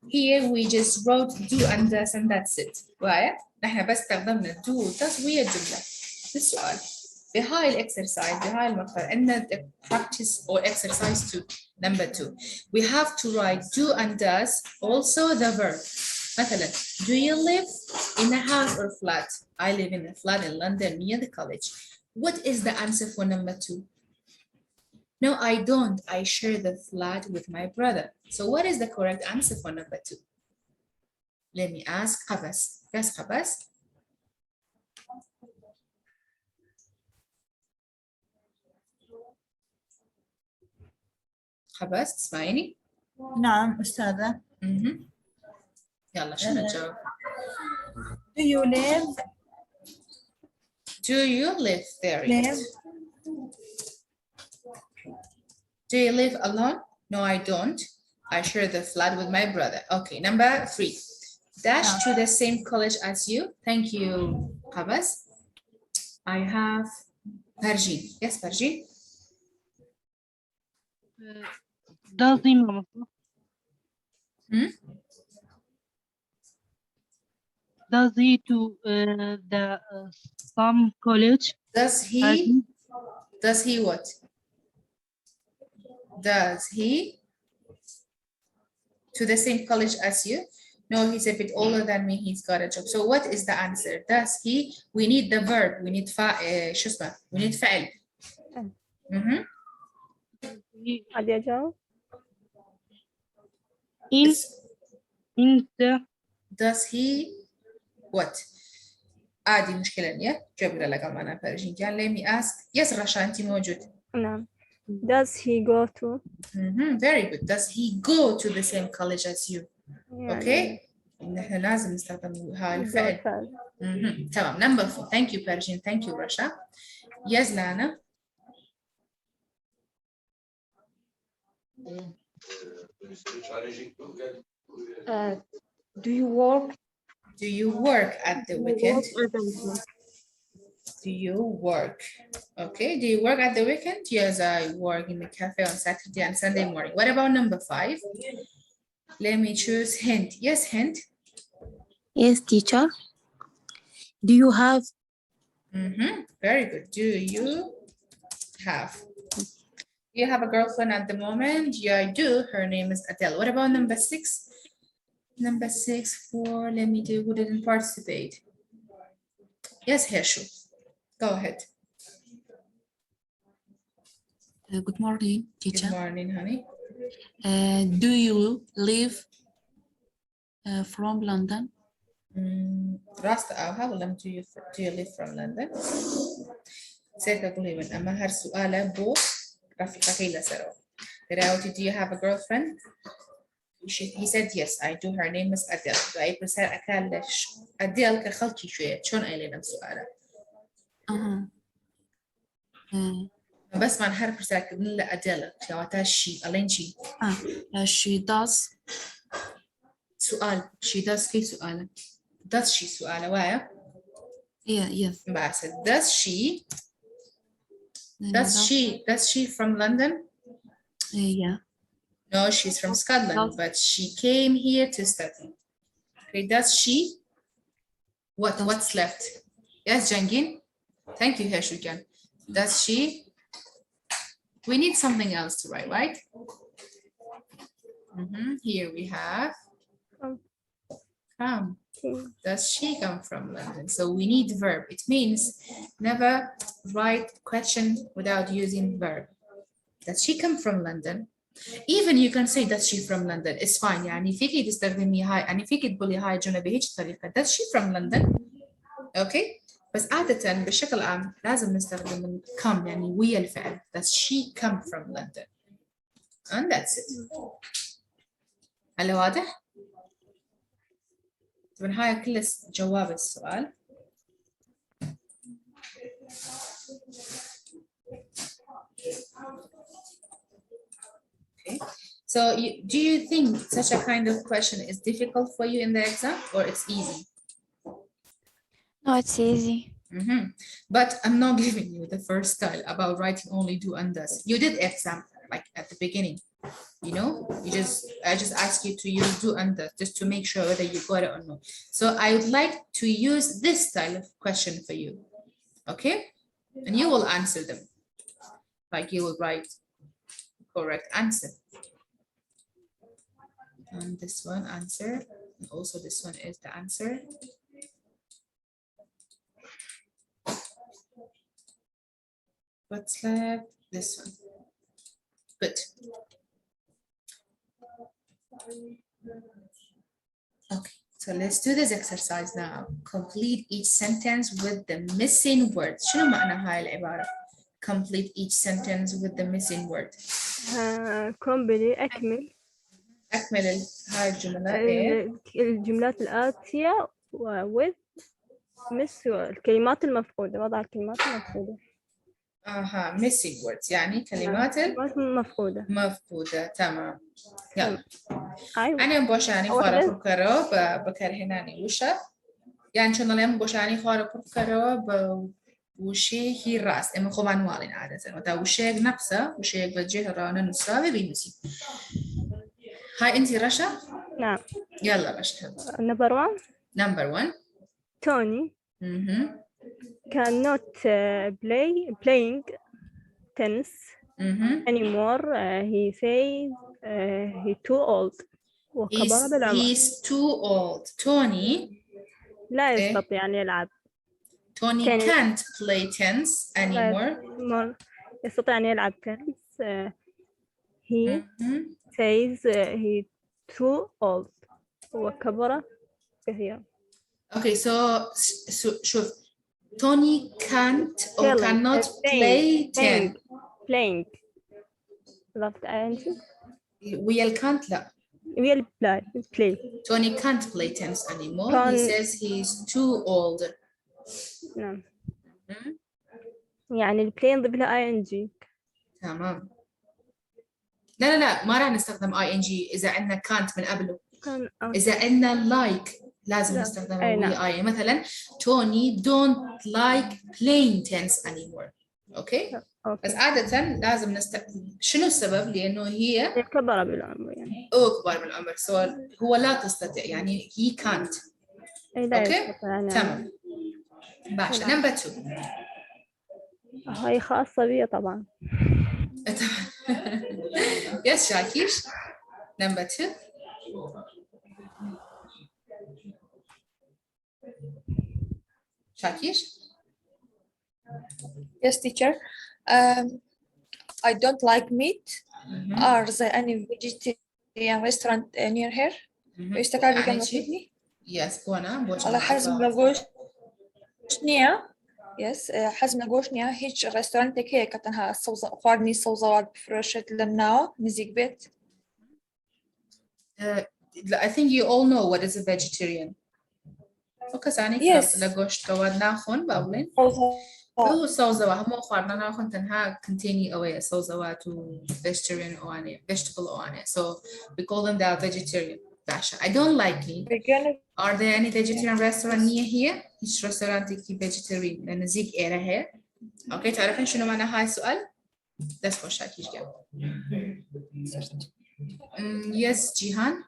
Here we just wrote do and does and that's it. right? نحن بس استخدمنا do و does ويا الجملة. السؤال بهاي الإكسرسايز بهاي المقطع عندنا practice or exercise 2 number 2 we have to write do and does also the verb. مثلا do you live in a house or flat? I live in a flat in London near the college. What is the answer for number 2? No, I don't. I share the flat with my brother. So what is the correct answer for number 2? Let me ask Qabas. Yes, Qabas. خباز تسمعيني؟ نعم أستاذة. يلا شنو الجواب؟ Do you live? Do you live there? Do you live alone? No, I don't. I share the flat with my brother. Okay, number 3. Dash to the same college as you. Thank you, Qabas. I have Parjeen. Yes, Parjeen. Does he does he to the some college? Does he what? Does he to the same college as you? No, he's a bit older than me. He's got a job. So what is the answer? Does he? We need the verb. We need شو اسمه? We need فعل. عادي أجاوب. Does he what? عادي مشكلة يا جبر لك معنا فرجين كان let me ask. Yes رشا أنت موجود. نعم. Does he go to? Very good. Does he go to the same college as you? Okay. نحن لازم نستخدم هاي الفعل. تمام. Number 4. Thank you Persian. Thank you رشا. Yes Lana. Do you work? Do you work at the weekend? Do you work? Okay. Do you work at the weekend? Yes, I work in the cafe on Saturday and Sunday morning. What about number 5? Let me choose hint. Yes, hint. Yes, teacher. Do you have? Very good. Do you have? Do you have a girlfriend at the moment? Yeah, I do. Her name is Adele. What about number 6? Number 6 for, let me do, who didn't participate? Yes, Hershu. Go ahead. Good morning, teacher. Good morning, honey. Do you live from London? Rasta أوها ولا do you live from London? سيرك أقول من أما هر سؤالة بو رفيقة كيلا سرو. Do you have a girlfriend? He said yes, I do. Her name is Adele. I prefer أكلش Adele كخلتي شوية. شون قايلين سؤالة؟ بس ما نحرف رسالة نلا أديلا كلاماتها شي ألين شي She does. سؤال she does كي سؤالة does she سؤالة وايا yes بس does she from London yeah no she's from Scotland but she came here to study okay does she what's left yes Jangin thank you Hershukan does she we need something else to write, right? Here we have come. Does she come from London? So we need verb. It means never write question without using verb. Does she come from London? Even you can say does she from London. It's fine. يعني فيكي تستخدمي هاي يعني فيكي تقولي هاي جملة بهيج طريقة. Does she from London? Okay. بس عادة بشكل عام لازم نستخدم come يعني ويا الفعل. Does she come from London? And that's it. هل واضح؟ طبعا هاي كل جواب السؤال. Okay. So do you think such a kind of question is difficult for you in the exam or it's easy? No, it's easy. But I'm not giving you the first style about writing only do and does. You did exam like at the beginning, you know, I just asked you to use do and does just to make sure whether you got it or not. So I would like to use this style of question for you, okay? And you will answer them. Like you will write correct answer. And this one answer, and also this one is the answer. What's left? This one. Good. Okay, so let's do this exercise now. Complete each sentence with the missing words. شنو معنى هاي العبارة؟ Complete each sentence with the missing word. أكمل هاي الجملة إيه؟ الجملات الآتية with الكلمات المفقودة وضع الكلمات المفقودة. missing words يعني كلمات مفقودة. تمام. يلا. أنا بوشاني خارق الكرو بكرهناني وشة يعني شنو لهم بوشاني خارق الكرو وشي هي الرأس إما خبان والين عادة وتا وشي نقصة وشي بجيه رانا نساوي بينسي. هاي أنتي رشا؟ نعم. يلا رشا. Number 1. Tony. Cannot playing tennis anymore. He says he's too old. He's too old. Tony لا يستطيع أن يلعب. Tony can't play tennis anymore. يستطيع أن يلعب tennis. He says he's too old. وكبر كثيرا. Okay, so شوف Tony can't or cannot play tennis. Playing. لفظ ing. ويا can't لا. ويا play. Tony can't play tennis anymore. He says he's too old. نعم. يعني البلاي نضيف لها ing. تمام. لا ما راح نستخدم ing إذا عندنا can't من قبله. إذا عندنا like لازم نستخدمه ويا مثلا Tony don't like playing tennis anymore. Okay. أوكي. بس عادة لازم شنو السبب؟ لأنه هي كبر بالعمر يعني. أكبر من العمر، هو لا تستطيع يعني he can't. إيه لا أوكي يستطيع أن تمام. باشا نمبر 2. هاي خاصة بي طبعا. يس شاكير. نمبر 2. شاكير. Yes, teacher. I don't like meat. Are there any vegetarian restaurant near here? ويستكاد بكلمة فيدني. Yes, بونا. على حسب نگوشنيا. Yes, حسب نگوشنيا هيج رستورانتك هي كتنها صوص خواردني صوصات بفرشة لمناو مزيج بيت. I think you all know what is a vegetarian. فكس عني Yes. لگوشت كواد ناخن باولين. هو صوصات هم خواردنا ناخن تنها continue away صوصات to vegetarian أو أني vegetable أو أني. So we call them the vegetarian. Basha. I don't like meat. Are there any vegetarian restaurant near here? هيش restaurant كي vegetarian لأن زيك إيرا هي. أوكي تعرفين شنو معنى هاي السؤال؟ Let's go شاكيش جاب. Yes جيهان.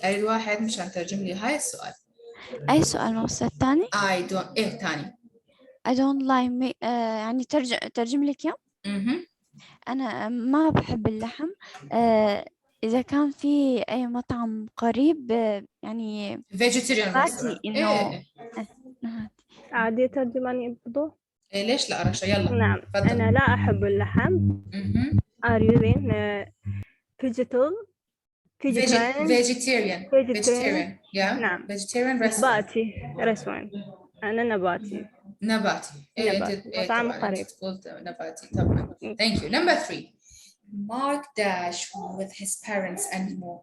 أي واحد مشان ترجم لي هاي السؤال. أي سؤال مؤسسة الثاني؟ I don't إيه ثاني. I don't like me يعني ترجم لك يا؟ أنا ما بحب اللحم. إذا كان في أي مطعم قريب يعني vegetarian restaurant. إنه عادي ترجماني بوضوح؟ إيه ليش لا رشا يلا. نعم فضل. أنا لا أحب اللحم. Are using vegetarian. Yeah. نعم. Vegetarian restaurant. نباتي restaurant. أنا نباتي. نباتي. مطعم قريب. نباتي طبعا. Thank you. Number 3. Mark Dash with his parents and more.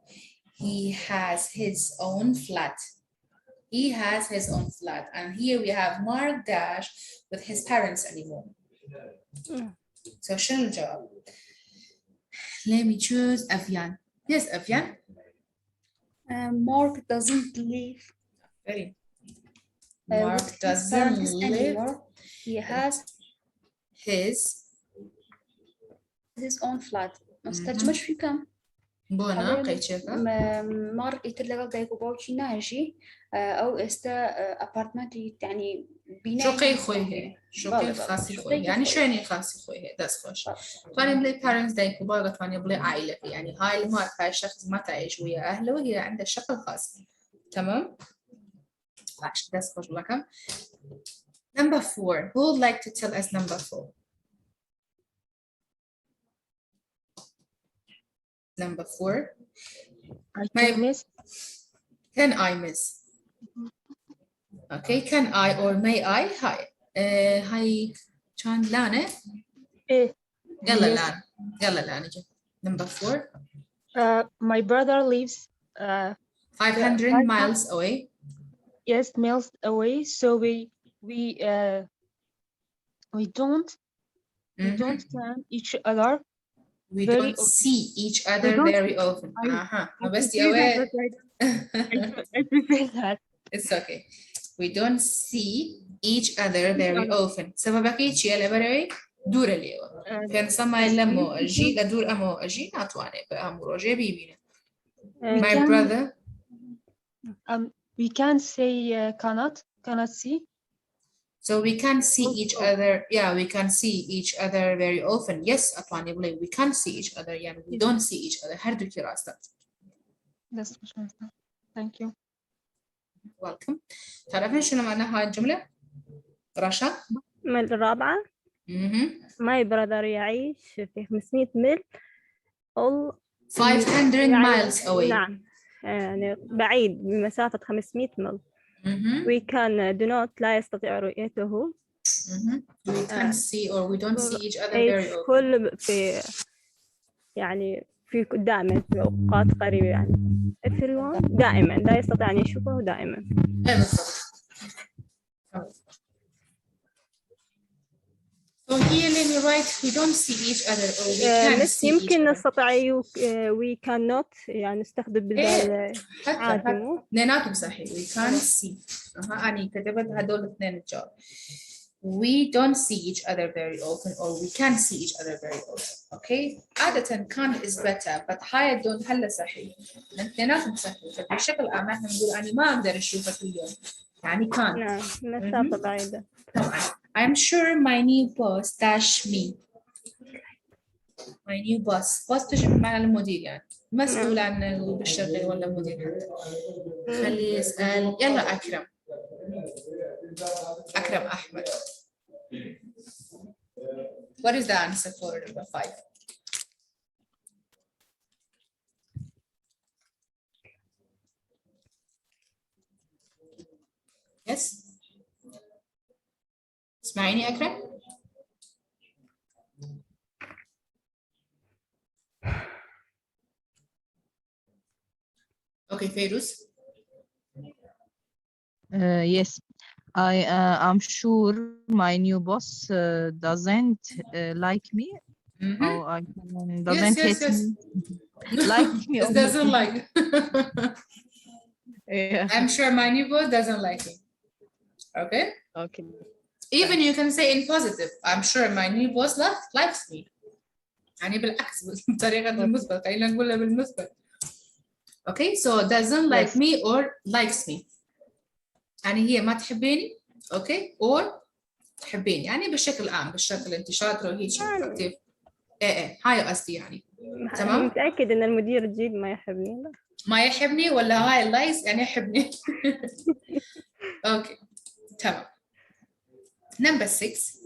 He has his own flat. He has his own flat. And here we have Mark Dash with his parents anymore. So شنو الجواب؟ Let me choose Avian. Yes, Avian. Mark doesn't live. Very. Mark doesn't live anymore. He has his own flat. مستجمش في كم؟ بونا قيتشيكا. مارك يتلقى جايكو باوشي ناجي أو استا أبارتمنت يعني بناء. شو قي خويه؟ شو قي خاصي خويه؟ يعني شو يعني خاصي خويه؟ داس خوش. فأنا بلي parents دايكو باغت فأنا بلي عائلة يعني هاي المارك هاي الشخص ما تعيش ويا أهله وهي عنده شقة خاص. تمام؟ عشان داس خوش لكم. Number 4. Who would like to tell us number 4? Number 4. Can I miss? Okay, can I or may I? Hi. Hi. كان لانا. إيه. يلا لان. يلا لان. Number 4. My brother lives 500 miles away. Yes, miles away. So we don't see each other. We don't see each other very often. I prefer that. It's okay. We don't see each other very often. سبب كيتش يلا بري دور اليوم. كان سما لمو أجي لدور أمو أجي ناتواني بأمور أجي بيبينا. My brother. We can't say cannot see. So we can't see each other. Yeah, we can see each other very often. Yes, أتواني بلي we can't see each other. يعني we don't see each other. هردو كراستات. That's what. Thank you. Welcome. تعرفين شنو معنى هاي الجملة؟ رشا؟ من الرابعة. My brother يعيش في 500 ميل. 500 miles away. نعم. يعني بعيد بمسافة 500 ميل. We can do not لا يستطيع رؤيته. We can't see or we don't see each other very often. كل في يعني في دائما في أوقات قريبة يعني. everyone دائما لا يستطيع أن يشوفه دائما. So here let me write we don't see each other or we can't see each يمكن other. نستطيع we cannot يعني نستخدم بالبال حتى اثنيناتهم صحيح we can't see. أنا كتبت هدول الاثنين الجواب. we don't see each other very often or we can see each other very often. Okay. عادة can is better but هاي don't هلا صحيح. الاثنيناتهم صحيح. فبشكل عام احنا نقول أنا ما أقدر أشوفك اليوم. يعني can't. نعم مسافة بعيدة. طبعا. I'm sure my new boss dash me. My new boss. boss تجي بمعنى المدير يعني. مسؤول عن الشغل ولا مدير حتى. خليه يسأل. يلا أكرم. أكرم أحمد. What is the answer for number 5? Yes. اسمعيني أكرم. Okay, Feiruz. Yes, I am sure my new boss doesn't like me. Oh, I doesn't yes, hate me. Like me. It doesn't like. Yeah. I'm sure my new boss doesn't like me. Okay. Okay. Even you can say in positive. I'm sure my new boss likes me. يعني بالعكس بطريقة المثبت. خلينا نقولها بالمثبت. Okay, so doesn't like Yes. me or likes me. يعني هي ما تحبيني. Okay, or تحبيني. يعني بالشكل عام بالشكل انت شاطرة وهي شاطرة. ايه هاي قصدي يعني. تمام. متأكد إن المدير الجديد ما يحبني لا. ما يحبني ولا هاي اللايس يعني يحبني. Okay, تمام. Number 6.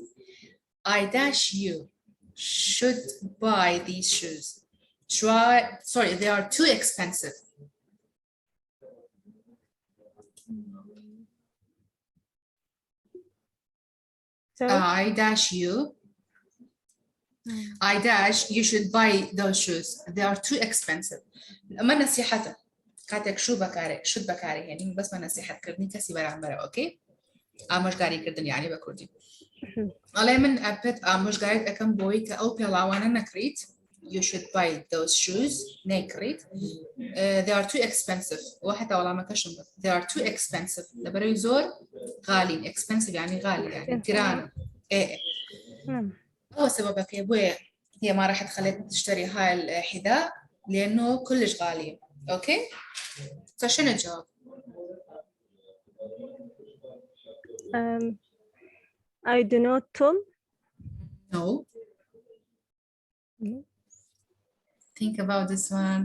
I dash you should buy these shoes. Sorry, they are too expensive. I dash you. I dash you should buy those shoes. They are too expensive. ما نصيحته. كاتك شو بكاري شو بكاري يعني بس ما نصيحة كردني كسي برا أوكي. مش قاري كردني يعني بكردي. على من أبد مش قاري أكم بوي كأو بيلاوانا نكريت. You should buy those shoes. نكريت. They are too expensive. واحد ولا ما كشم. They are too expensive. لبرو يزور غالي. Expensive يعني غالي يعني تيران. إيه. هو سببك يا ابوي هي ما راح تخليك تشتري هاي الحذاء لأنه كلش غالي. أوكي؟ فشنو الجواب؟ I do not tell. No. Think about this one.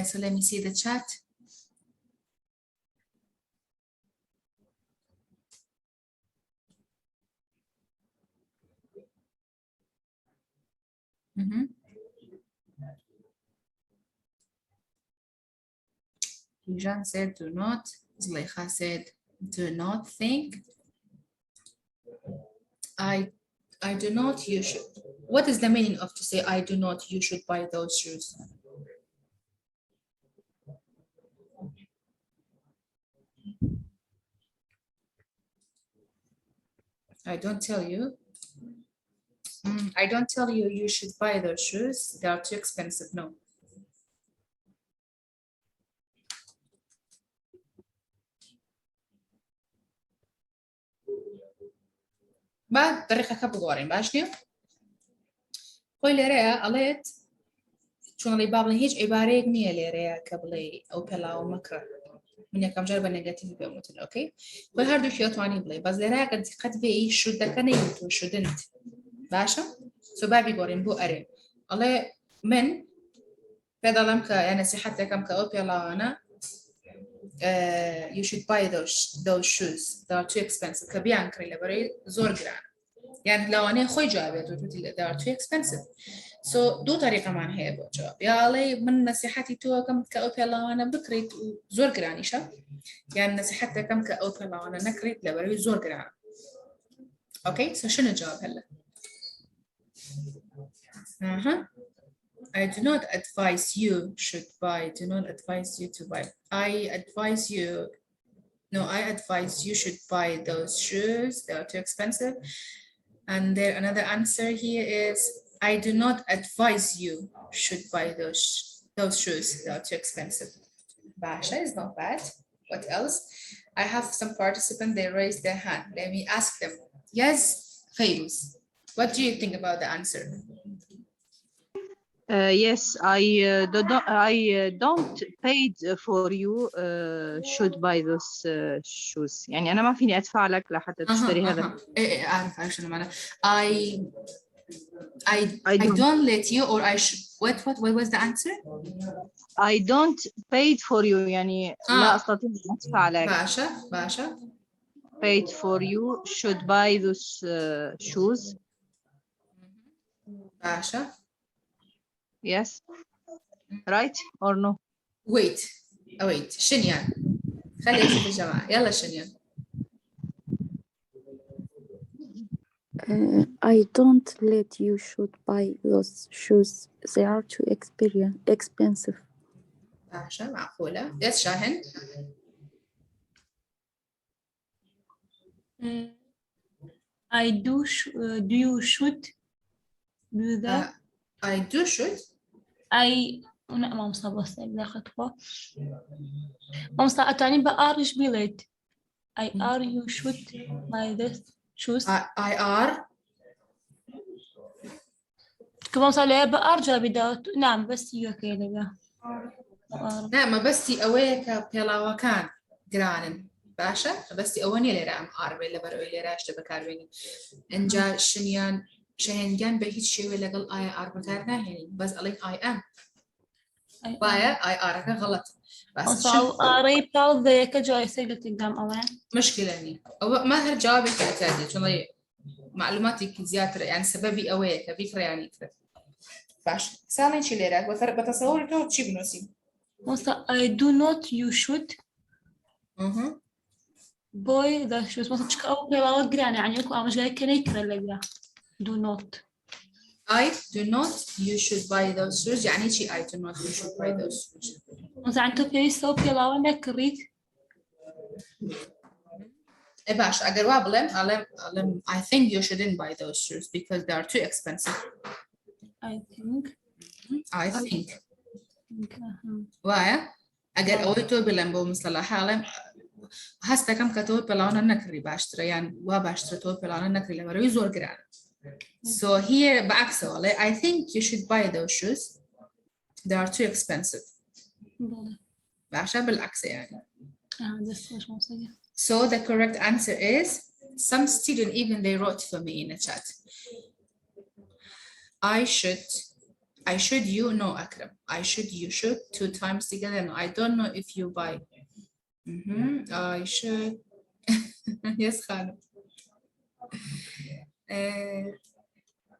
So let me see the chat. Hijan said do not. Zleikha said do not think. I do not, you should. What is the meaning of to say I do not, you should buy those shoes? I don't tell you. I don't tell you you should buy those shoes. They are too expensive. No. بعد طريقة كبدورين باشنيو. قول لي رأي عليت شو اللي بابلي هيج عبارة نية لي رأي قبلي أو بلا أو مكره من يكم جربة نيجاتيف بيومتن أوكي. قول هردو شيء تواني بلي بس لي رأي قد بي شو دكاني يتو شو دنت باشا. سو بابي بورين بو أري. الله من بدل أمك يعني صحتك أمك أو بلا أنا. You should buy those shoes. They are too expensive. كبيان كريلا بري زور جران. يعني لو أنا خوي جوابي they are too expensive. So دو طريقة معنا هي بجواب. يا علي من نصيحتي تو كم كأوبيا لو أنا بكريت زور جرانيشة. يعني نصيحتي كم كأوبيا لو أنا نكريت لبري زور جران. Okay, so شنو الجواب هلا؟ I do not advise you should buy. Do not advise you to buy. I advise you. No, I advise you should buy those shoes. They are too expensive. And there another answer here is I do not advise you should buy those shoes. They are too expensive. Basha is not bad. What else? I have some participants, they raised their hand. Let me ask them. Yes, Fairuz, what do you think about the answer? Yes, I don't paid for you should buy those shoes. يعني أنا ما فيني أدفع لك لحتى تشتري هذا. إيه أعرف شنو معناه. I don't let you or I should what was the answer? I don't paid for you يعني لا أستطيع أن أدفع لك. باشا paid for you should buy those shoes. باشا. Yes. Right or no? Wait. شنيان. خلي أشوف الجماعة. يلا شنيان. I don't let you should buy those shoes. They are too expensive. باشا معقولة. Yes شاهن. I do you should do that. I do should. ما مصاب لا خطوة. ما مصاب أتاني بأرج بلد. I are you should buy this shoes. I are. كمان صار لي بأرجع بدأت نعم بس يوكي نعم بس أويك بيلا وكان جرانن باشا بس أوني لي رام عربي اللي بروي لي راش تبكاربيني إنجا شنيان شهنجان بهيج شيء ولا قال I are بكارنا يعني بس عليك I am بايا I are غلط بس شو قريب تعال ذيك جاي سيلت قدام أوين مشكلة هني أو ما هر جوابك تعتادي شو معلوماتك زيادة يعني سببي أويك بيفرق يعني باش سالين شي ليرات بتصور كده وتشي بنوسي مثلا I do not you should boy the shoes مثلا تشك أو بلا وقراني يعني يكون أمش جاي كنيكر اللي بيا do not I do not you should buy those shoes يعني شي I do not you should buy those shoes مثلا أنت في سو بلا ونكريت إيه باش أقدر وابلم I think you shouldn't buy those shoes because they are too expensive. I think. وايا أقدر أويتو بلمبو مصطلح علم هستا كم كتوه بلانا نكري باشتري يعني وباشتري توه بلانا نكري لما يزور قران. So here بعكسه والله I think you should buy those shoes. They are too expensive. باشا بالعكس يعني. So the correct answer is some student even they wrote for me in the chat. I should you no Akram. I should you should 2 times together. No, I don't know if you buy. I should. Yes, Khan.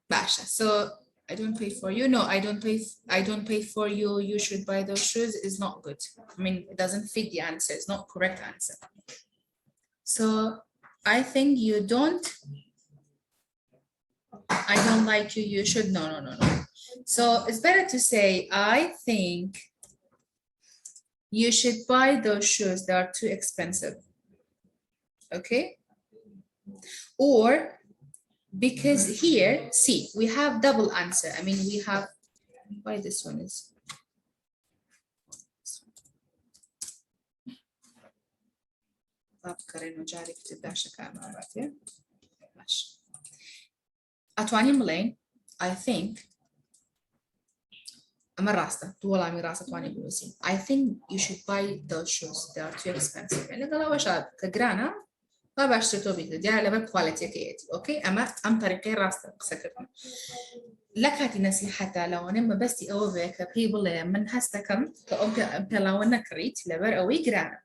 Basha. So I don't pay for you. No, I don't pay for you. You should buy those shoes is not good. I mean, it doesn't fit the answer. It's not correct answer. So I think you don't. I don't like you. You should. No. So it's better to say, I think you should buy those shoes. They are too expensive. Okay. Or because here, see, we have double answer. I mean, we have, why this one is. أتواني ملين, I think, I'm a rasta, I think you should buy those shoes, they are too expensive. يعني قالوا وشاد كجرانا ما باشتري توبي دي على باب كواليتي كيتي أوكي أم طريقي راستا سكرنا لك هاتي نصيحة لو أنا بس أوفي كبيبل من هستكم كأم لو أنا كريت لبر أوي جرانا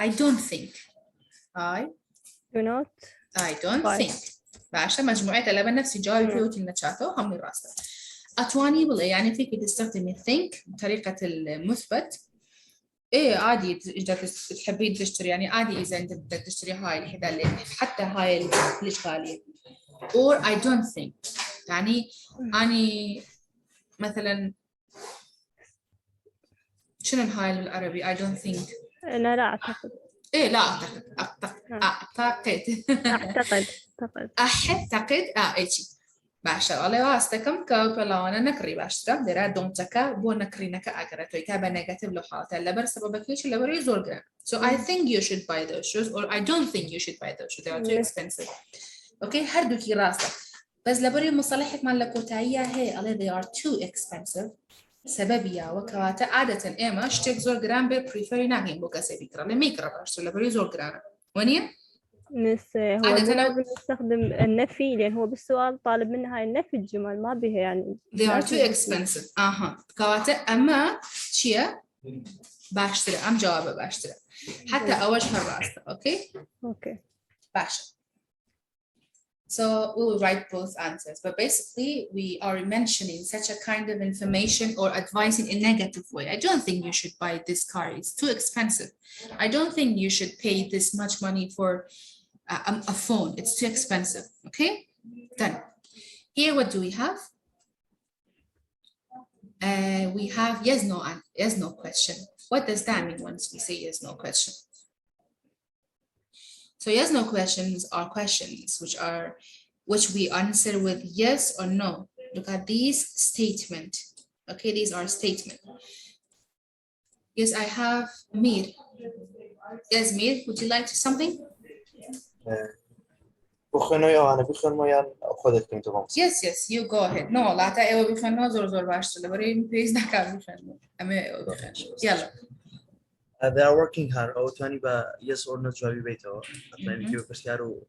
I don't think I don't think باشا مجموعة لبن نفسي جوابي فيه وتي نشاته هم الراستا أتواني بلا يعني فيك تستخدمي think بطريقة المثبت إيه عادي إذا تحبين تشتري يعني عادي إذا أنت بدك تشتري هاي الحذاء اللي حتى هاي الإشكالية or I don't think يعني أني مثلا شنو هاي بالعربي I don't think أنا لا أعتقد إيه لا أعتقد أعتقد أعتقد أحتقد إيشي باشا الله واستكم كوكلانا نكري باشا درا دونتكا بو نكرينك أجرتوي كابا نيجاتيف لو حالة لبر سببك ليش لبر يزور جرام so I think you should buy those shoes or I don't think you should buy those shoes they are too expensive okay هردوكي راسك بس لبر مصالحك مع لكوتايا هي الله they are too expensive سببيا وكواتا عادة إما اشتك زور جرام ببريفير ناقين بوكا سبيكرا لميكرا باشا لبر يزور جرام ونيا بس هو مو لازم نستخدم النفي لأن هو بالسؤال طالب منها النفي الجمل ما بها يعني they are too expensive كواتا أما شيا باشتري أم جوابه باشتري حتى أوجه الراسة okay باشا so we will write both answers but basically we are mentioning such a kind of information or advice in a negative way. I don't think you should buy this car, it's too expensive. I don't think you should pay this much money for a phone, it's too expensive. Okay, done. Here what do we have? We have yes no question. What does that mean once we say yes no question? So yes no questions are questions which we answer with yes or no. Look at these statement. Okay, these are statement. Yes, I have Mir. Yes, Mir, would you like something? Yes, you go ahead. No, لا تأيو بخنو زور باش تلبرين بيز دكار بخنو. أما بخنو. يلا. They are working hard. أو تاني با yes or no جوابي بيته. أتمنى كيو كسيارو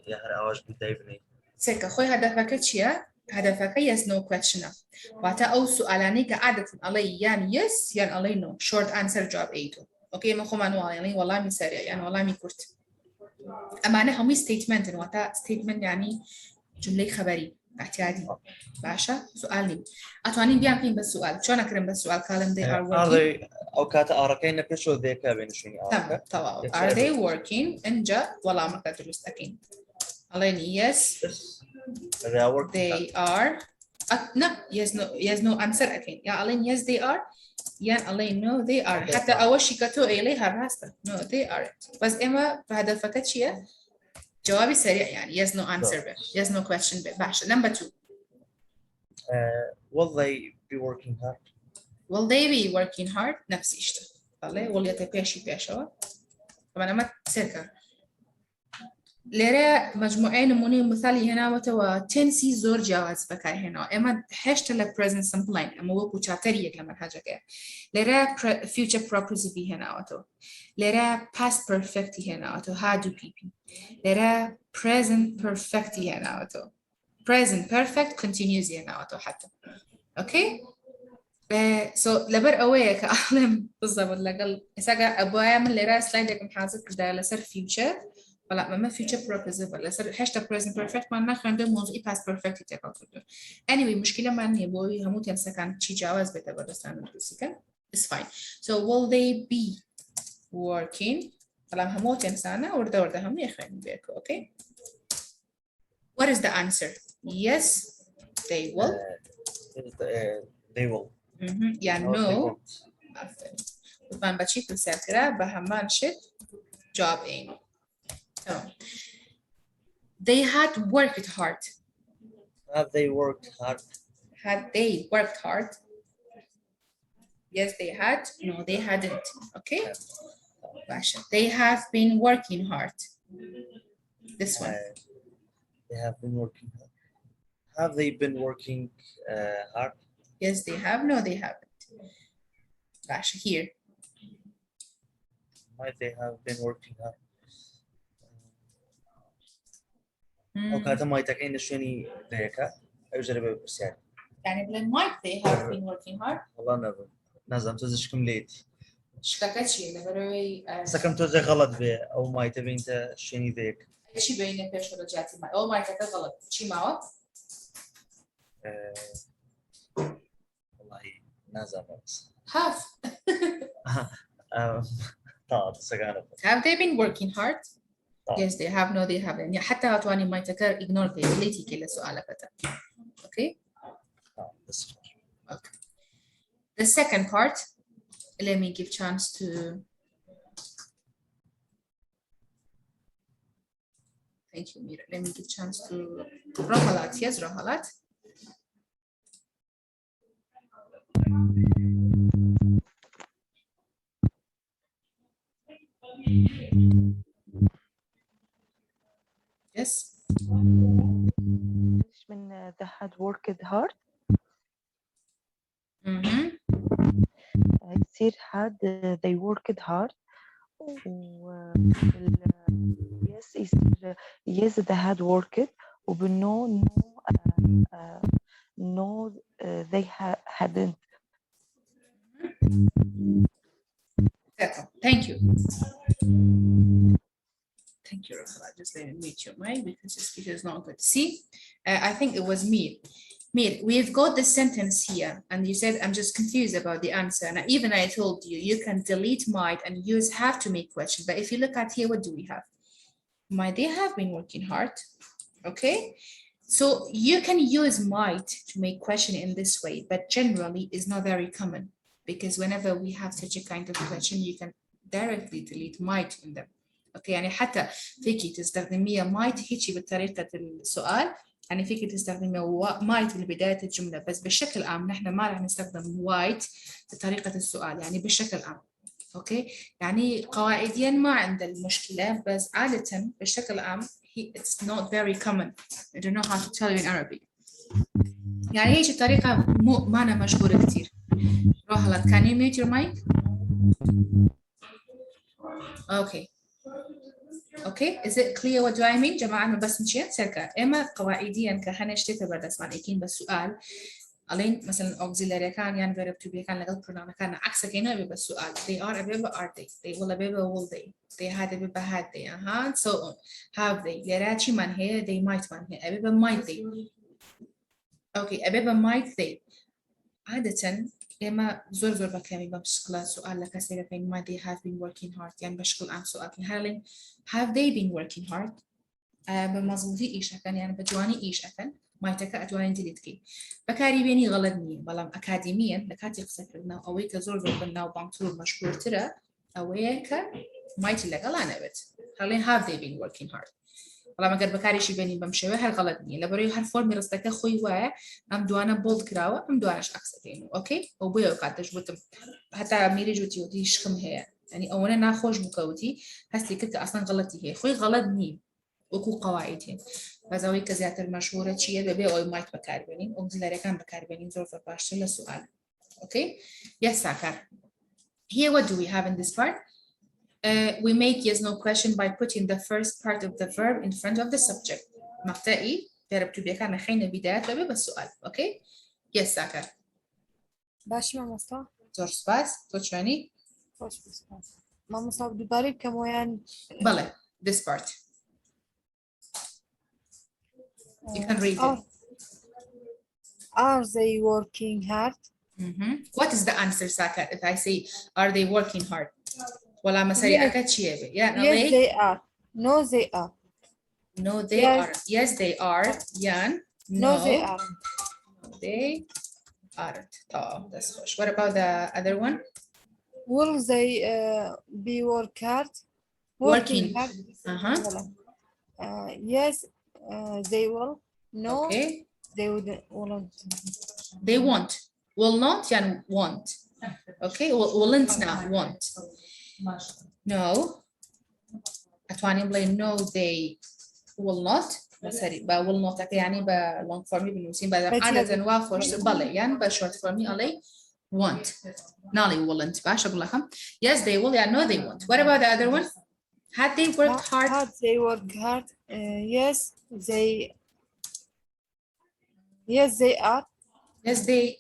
يا هر أواج بتاعبني. سكة خوي هدفك شيء هدفك yes no question. وعتا أو سؤالاني كعادة علي يعني yes يعني علي no short answer جواب أيتو. أوكي ما خو منوع يعني والله مسريع يعني والله ميكورت. أما أنا همي statement وعتا statement يعني جملة خبري اعتيادي باشا سؤالي أتواني بيعمل بس سؤال شو نكرم بس سؤال كلام they are working أو كاتا أركين نكشو ذيك بين شيء تمام are they working إنجا ولا ما كترست أكين عليني yes they are working they are no yes no answer أكين يا علين yes they are يا علين no they are حتى أول شيء كتو إليها راسته no they aren't بس إما بهذا فكرت شيء جوابي سريع يعني yes no answer بي. yes no question باشا number 2 will they be working hard will they be working hard نفس إشته طلع will يتباشي بيشوا طبعا ما تسرك لرا مجموعين نموني مثالي هنا وتوا تنسي زور جواز بكاي هنا اما حشت ل present simple line اما وكو چاتريك لما حاجه كده لرا future property هنا وتو لرا past perfect هنا وتو had to pp لرا present perfect هنا وتو present perfect continuous هنا وتو حتى اوكي so لبر أويه كأعلم بالضبط لقل إساقا أبويا من لرا سلايد لكم حاسب كده لسر future ولا ما future progressive ولا سر حشتا present perfect ما ناخذ عندهم موضوع past perfect يتكلم anyway مشكلة ما إني أبوي هموت ينسى كان شيء جواز بتبرستان الدوسيكا it's fine so will they be working طالما هموت ينسانا ورده هم يخرين بيكو okay what is the answer yes they will they will يعني no وطبعا بتشيك الساكرة بهمان شد job aim they had worked hard have they worked hard had they worked hard yes they had no they hadn't okay they have been working hard this one they have been working hard have they been working hard yes they have no they haven't here might they have been working hard أو كذا ما يتكين شوني ذيك أجرب بس يعني بلا might they have been working hard والله نظام تزشكم ليتي شكاكتشي لبروي سكم توزع غلط به أو ما يتبين تا شوني ذيك شيء بينه بيش رجعتي ما أو ما يتكلم غلط شيء معه والله نظام have have they been working hard yes they have no they haven't يعني حتى هاتواني ما يتكر ignore the ability كلا سؤالك okay okay the second part let me give chance to Thank you, Mira. Let me give chance to Rahalat. Yes, Rahalat. Yes. When they had worked hard. يصير had they worked hard. yes يصير yes they had worked وبالنو no they hadn't. Thank you. Thank you, Rafaela. Just let me mute your mic because your speaker is not good. See, I think it was me. Mir, we've got the sentence here, and you said, I'm just confused about the answer. And even I told you, you can delete might and use have to make question. But if you look at here, what do we have? Might they have been working hard? Okay. So you can use might to make question in this way, but generally is not very common because whenever we have such a kind of question, you can directly delete might in them. اوكي يعني حتى فيكي تستخدميها might هيجي بطريقة السؤال، يعني فيكي تستخدميها might ببداية الجملة، بس بشكل عام نحن ما راح نستخدم white بطريقة السؤال، يعني بشكل عام. اوكي يعني قواعديا ما عند المشكلة، بس عادة بشكل عام it's not very common. I don't know how to tell you in Arabic. يعني هيجي الطريقة ما أنا مشهورة كتير. روح can you mute your mic? Okay. Okay, is it clear what do I mean? جماعة أنا بس نشيت سرقة. إما قواعديا كهنا اشتيت بردس مع الإكين بالسؤال. ألين مثلا auxiliary كان يعني verb to be كان لقد pronoun كان عكس كينه بيبقى السؤال. They are أبيبا are they? They will أبيبا will they? They had أبيبا had they? So on. Have they? لراتشي من هي they might من هي. أبيبا might they? Okay, أبيبا might they? عادة إما زور بكلامي بشكل سؤال لك سيرفين ما they have been working hard يعني بشكل عن سؤال هل have they been working hard بمظبوطي إيش أكن يعني بجواني إيش أكن ما يتكأ أجواني دليتكي بكاري بيني غلطني بلام أكاديميا لكاتي قصفنا أويك زور بنا وبانطور مشهور ترى أويك ما يتلقى لا نبت هل have they been working hard والله ما قد بكاري شي بيني بمشي هل غلطني لبريو هالفورمي رستك خوي وا أم دوانا بولد كراوة أم دواناش أكسدين أوكي وبيو قادش بوتم حتى ميري جوتي وديش كم هي يعني أولا ناخوش بكوتي هسلي كنت أصلا غلطي هي خوي غلطني وكو قواعدين فزاوي كزيات المشهورة شيء ببي أو مايت بكاري بيني أوكسيلاري كان بكاري بيني زور فباش للسؤال أوكي yes ساكر here what do we have in this part we make yes no question by putting the first part of the verb in front of the subject. مقطعي verb to be كان خينا بداية ببي بالسؤال. Okay? Yes, ساكر. باش ما مصطفى. زور سباس. توشاني. خوش بسباس. ما مصطفى بدباري كمان. بله. This part. You can read it. Are they working hard? What is the answer, Saka? If I say, are they working hard? Well, I'm sorry, yes, they are. No, they are. No, they are. Yes, they are. Yan. No, they aren't. No, they aren't. Oh, that's hush. What about the other one? Will they be working hard? Yes, they will. No, okay. They won't. They won't. Will not and won't. Okay, won't now, won't. No. أتواني بلاي no they will not. بس will not يعني long form بنوسين بعد عادة وافوش بلاي يعني short form علي won't. Nali won't. باش أقول لكم. Yes they will. Yeah, no they won't. What about the other one? Had they worked hard? Had they worked hard? Yes, they. Yes, they are. Yes, they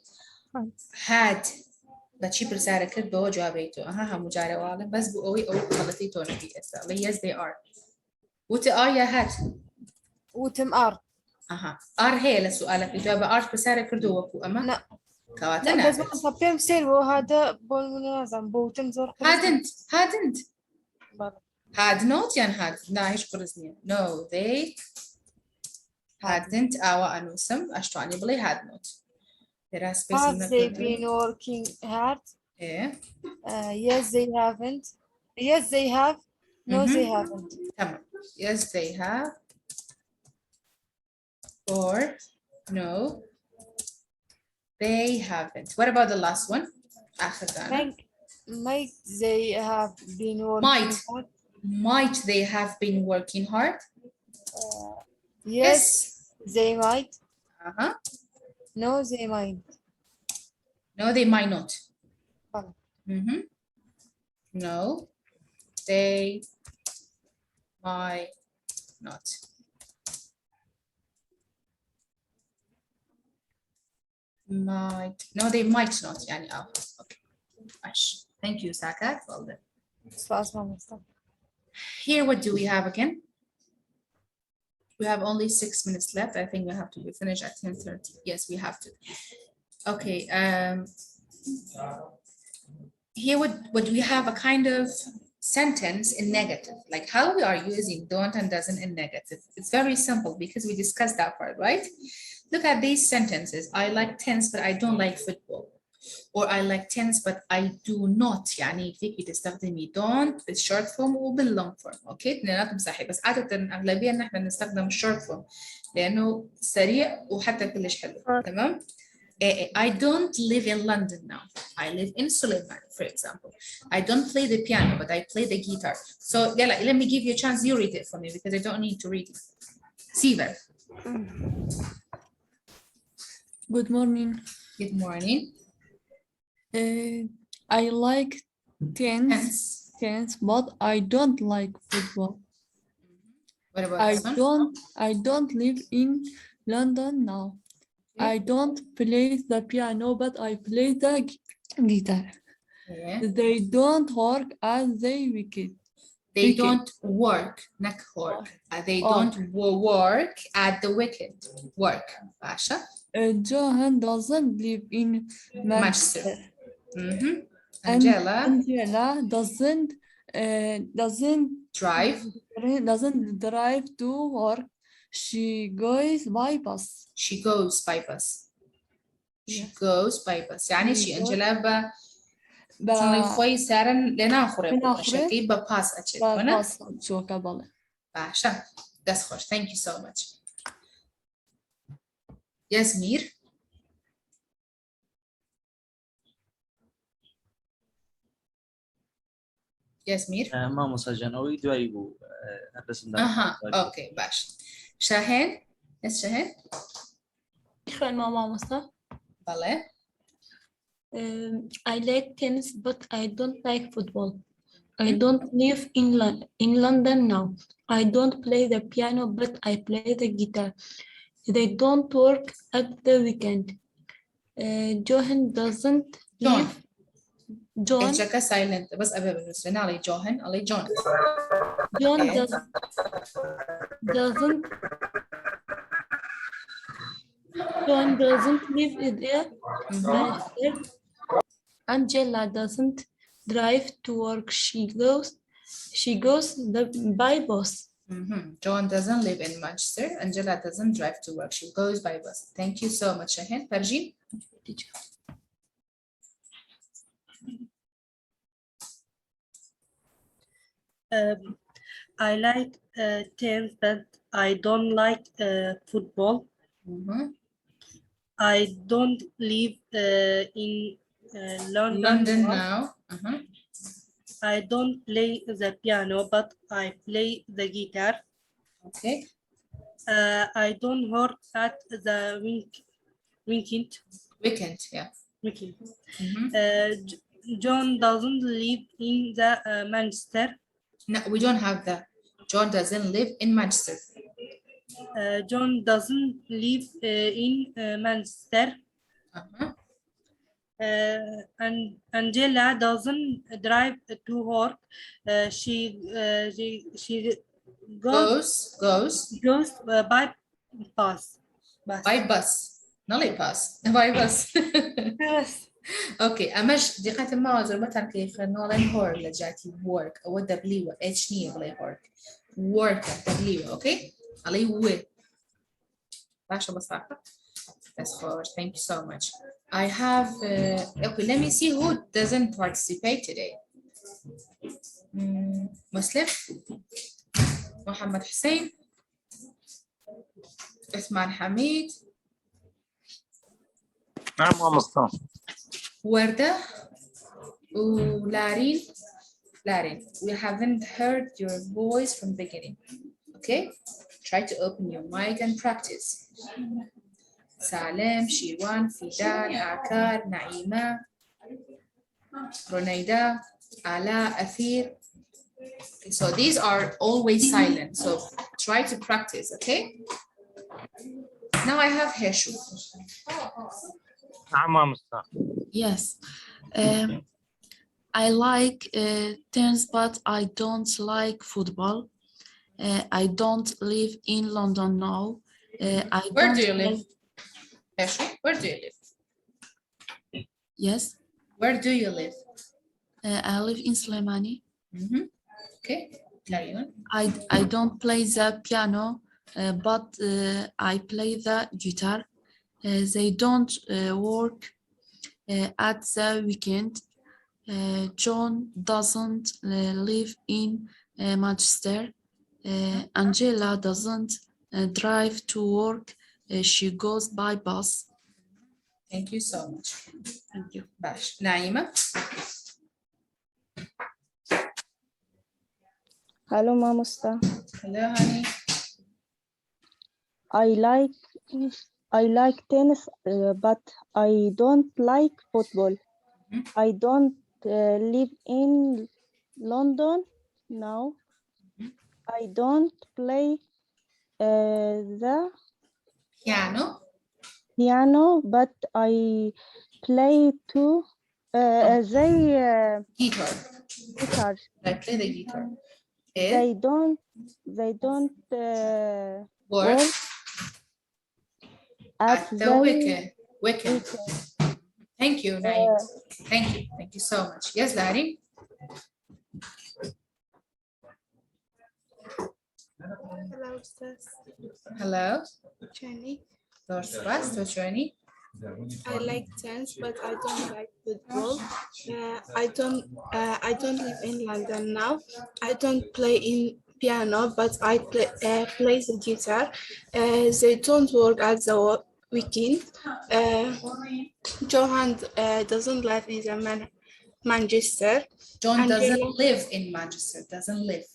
had. بتشي برسالة كتبة وجوابيتو هم مجاري وعالم بس بقوي أو خلطيتو نبي أسأل yes they are وت are يا هاد وتم are are هي لسؤالك الجواب are برسالة كردو وكو أما لا كواتنا بس ما صبيم سيل وهذا بولنازم بوتم زور hadn't had not يعني had لا هيش قرزني no they hadn't أو أنوسم أشتواني بلي had not Have they been working hard? Yeah. Yes, they haven't. Yes, they have. No, they haven't. Yes, they have. or no, they haven't. What about the last one? آخر دانا. Might they have been working hard? Might they have been working hard? Yes, they might. Uh-huh. No, they might. No, they might not. Mm-hmm. No, they might not. Might. No, they might not. يعني okay. Thank you, Sakat. Well done. Here, what do we have again? We have only 6 minutes left. I think we have to finish at 10:30. Yes, we have to. Okay. Here, what we have a kind of sentence in negative, like how we are using don't and doesn't in negative. It's very simple because we discussed that part, right? Look at these sentences. I like tennis, but I don't like football. Or I like tennis, but I do not. يعني فيكي تستخدمي don't بالshort form وبالlong form. اوكي اثنيناتهم صحيح بس عادة أغلبية نحن نستخدم short form لأنه سريع وحتى كلش حلو. تمام؟ I don't live in London now. I live in Suleiman, for example. I don't play the piano, but I play the guitar. So yeah, let me give you a chance. You read it for me because I don't need to read it. Siver. Good morning. Good morning. I like tennis, but I don't like football. What about I this one? I don't live in London now. I don't play the piano, but I play the guitar. Yeah. They don't work as they wicked. They don't work, not work. They don't work at the wicked. Work. Basha. Johan doesn't live in Manchester. Mm-hmm. Angela doesn't drive to work. She goes by bus. She goes by bus. She goes by bus. يعني شي أنجلا توني خوي سارن لناخره بشكل بباس أشيد هنا. باس أشوك بالله. باشا. That's خوش. Thank you so much. ياسمير. ياسمير. ما مسجن أو يدويبو الرسم ده. أها. أوكي باش. شاهين. يس شاهين. شكرا ماما مصطفى. بالله. I like tennis, but I don't like football. I don't live in London now. I don't play the piano, but I play the guitar. They don't work at the weekend. Johan doesn't live. John. إيش silent بس أبى بالنسبة لنا على جوهن على جون. John doesn't. John doesn't live there. Angela doesn't drive to work. She goes by bus. John doesn't live in Manchester. Angela doesn't drive to work. She goes by bus. Thank you so much, Shahin. Farjin. I like tennis, but I don't like football. I don't live in London now. I don't play the piano, but I play the guitar. Okay. I don't work at the weekend. Yeah. Weekend. John doesn't live in the Manchester. No, we don't have that. John doesn't live in Manchester. John doesn't live in Manchester. And Angela doesn't drive to work. She goes by bus. By bus. Not like bus. By bus. Yes. اوكي امش دقيقة ما زربتها كيف نولن هور لجاتي work او دبليو اتش ني بلاي work دبليو اوكي علي و باشا بصراحة that's خوش. Thank you so much. I have okay, let me see who doesn't participate today. Muslim, Muhammad Hussein, عثمان حميد. نعم مصطفى. وردة ولارين. We haven't heard your voice from the beginning. Okay? Try to open your mic and practice. Salem, Shiwan, Fidan, Akar, Naima, Ronaida, Ala, Athir. Okay, so these are always silent. So try to practice, okay? Now I have Heshu. نعم مصطفى. Yes. I like tennis, but I don't like football. I don't live in London now. Where do you live? Heshu, where do you live? Yes. Where do you live? I live in Slimani. Okay, carry on. I don't play the piano, but I play the guitar. They don't work at the weekend. John doesn't live in Manchester. Angela doesn't drive to work. She goes by bus. Thank you so much. Thank you. Bash. Naima. Hello, Mamusta. Hello, honey. I like tennis, but I don't like football. I don't live in London now. I don't play the piano, but I play too guitar. I play the guitar. They don't work at the weekend. Thank you, Naim. Thank you so much. Yes, Larry. Hello, sis. Hello. Jenny. What's Jenny? I like tennis, but I don't like football. I don't live in London now. I don't play in piano, but I play the guitar. They don't work at the weekend. Johan doesn't live in Manchester. John Angela, doesn't live in Manchester. Doesn't live.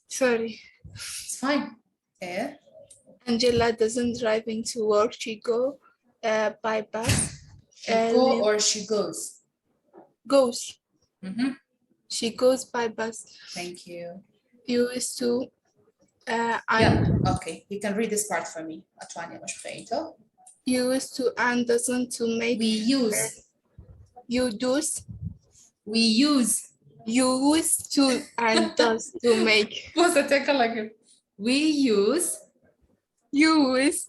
Sorry. It's fine. Yeah. Angela doesn't drive into work. She go by bus. She go or she goes? Goes. She goes by bus. Thank you. Used to. Yeah. Okay. You can read this part for me. Atwania مش فايته. Used to and doesn't to make. We use. You does. We use. Use to and does to make. What's the take like? We use. Use.